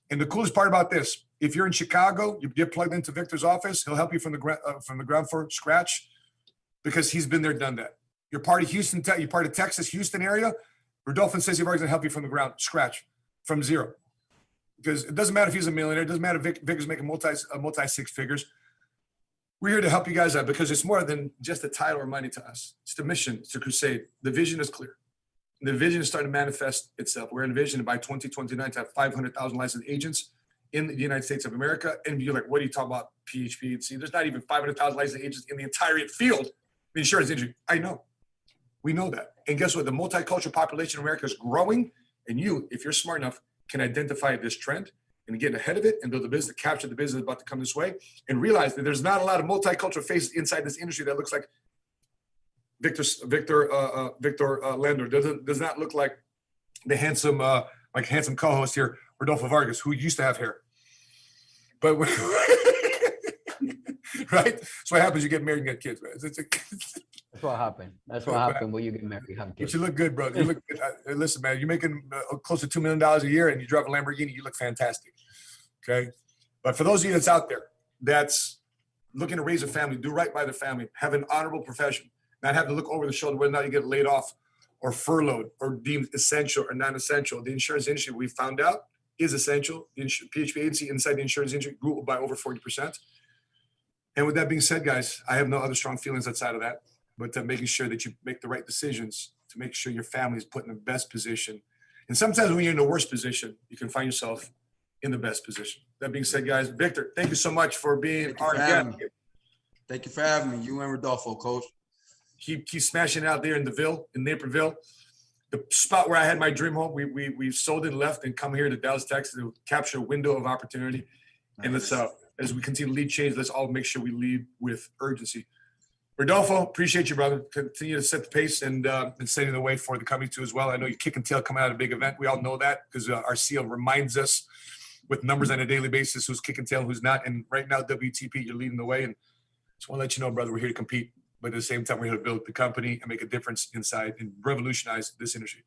Speaker 1: And the coolest part about this, if you're in Chicago, you get plugged into Victor's office. He'll help you from the ground for scratch. because he's been there, done that. You're part of Houston, you're part of Texas, Houston area. Rodolfo says he's already gonna help you from the ground, scratch, from zero. Because it doesn't matter if he's a millionaire, it doesn't matter if Vic is making multi six figures. We're here to help you guys out because it's more than just a title or money to us. It's the mission, it's a crusade. The vision is clear. The vision is starting to manifest itself. We're envisioning by 2029 to have 500,000 licensed agents in the United States of America. And you're like, what are you talking about, PHP? See, there's not even 500,000 licensed agents in the entire field, the insurance industry. I know. We know that. And guess what? The multicultural population in America is growing. And you, if you're smart enough, can identify this trend and get ahead of it and build a business, capture the business about to come this way, and realize that there's not a lot of multicultural faces inside this industry that looks like Victor Landor. Does not look like the handsome co-host here, Rodolfo Vargas, who used to have hair. But right? That's what happens. You get married and get kids, man.
Speaker 2: That's what happened. That's what happened when you get married. Have
Speaker 1: But
Speaker 2: kids.
Speaker 1: you look good, bro. You look good. Listen, man, you're making close to $2 million a year and you drive a Lamborghini. You look fantastic. Okay. But for those of you that's out there, that's looking to raise a family, do right by the family, have an honorable profession, not have to look over the shoulder whether or not you get laid off or furloughed or deemed essential or non-essential. The insurance industry, we found out, is essential. The PHP agency inside the insurance industry grew by over 40%. And with that being said, guys, I have no other strong feelings outside of that, but making sure that you make the right decisions to make sure your family is put in the best position. And sometimes when you're in the worst position, you can find yourself in the best position. That being said, guys, Victor, thank you so much for being our guest.
Speaker 3: Thank you for having me. You and Rodolfo, Coach.
Speaker 1: Keep smashing it out there in Naperville. The spot where I had my dream home, we sold and left and come here to Dallas, Texas to capture a window of opportunity. Nice. And let's, as we continue to lead change, let's all make sure we lead with urgency. Rodolfo, appreciate you, brother. Continue to set the pace and setting the way for the coming two as well. I know you're kicking tail coming out of a big event. We all know that because our CEO reminds us with numbers on a daily basis who's kicking tail, who's not. And right now, WTP, you're leading the way. And just want to let you know, brother, we're here to compete. But at the same time, we're here to build the company and make a difference inside and revolutionize this industry.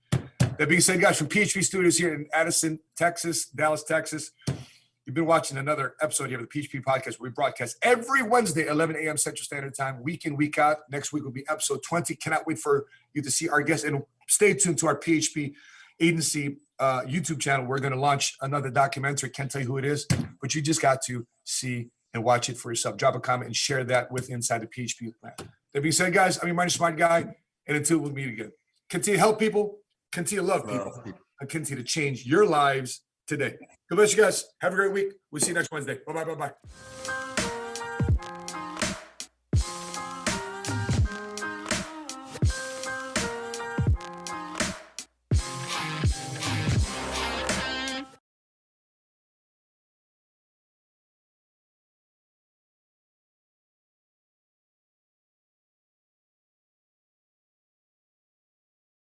Speaker 1: That being said, guys, from PHP Studios here in Addison, Texas, Dallas, Texas, you've been watching another episode here of the PHP Podcast where we broadcast every Wednesday, 11 a.m. Central Standard Time, week in, week out. Next week will be episode 20. Cannot wait for you to see our guests. And stay tuned to our PHP Agency YouTube channel. We're going to launch another documentary. Can't tell you who it is, but you just got to see and watch it for yourself. Drop a comment and share that with Inside the PHP Plan. That being said, guys, I'm your mighty smart guy. And until we meet again, continue to help people, continue to love people, and continue to change your lives today. God bless you guys. Have a great week. We'll see you next Wednesday. Bye-bye.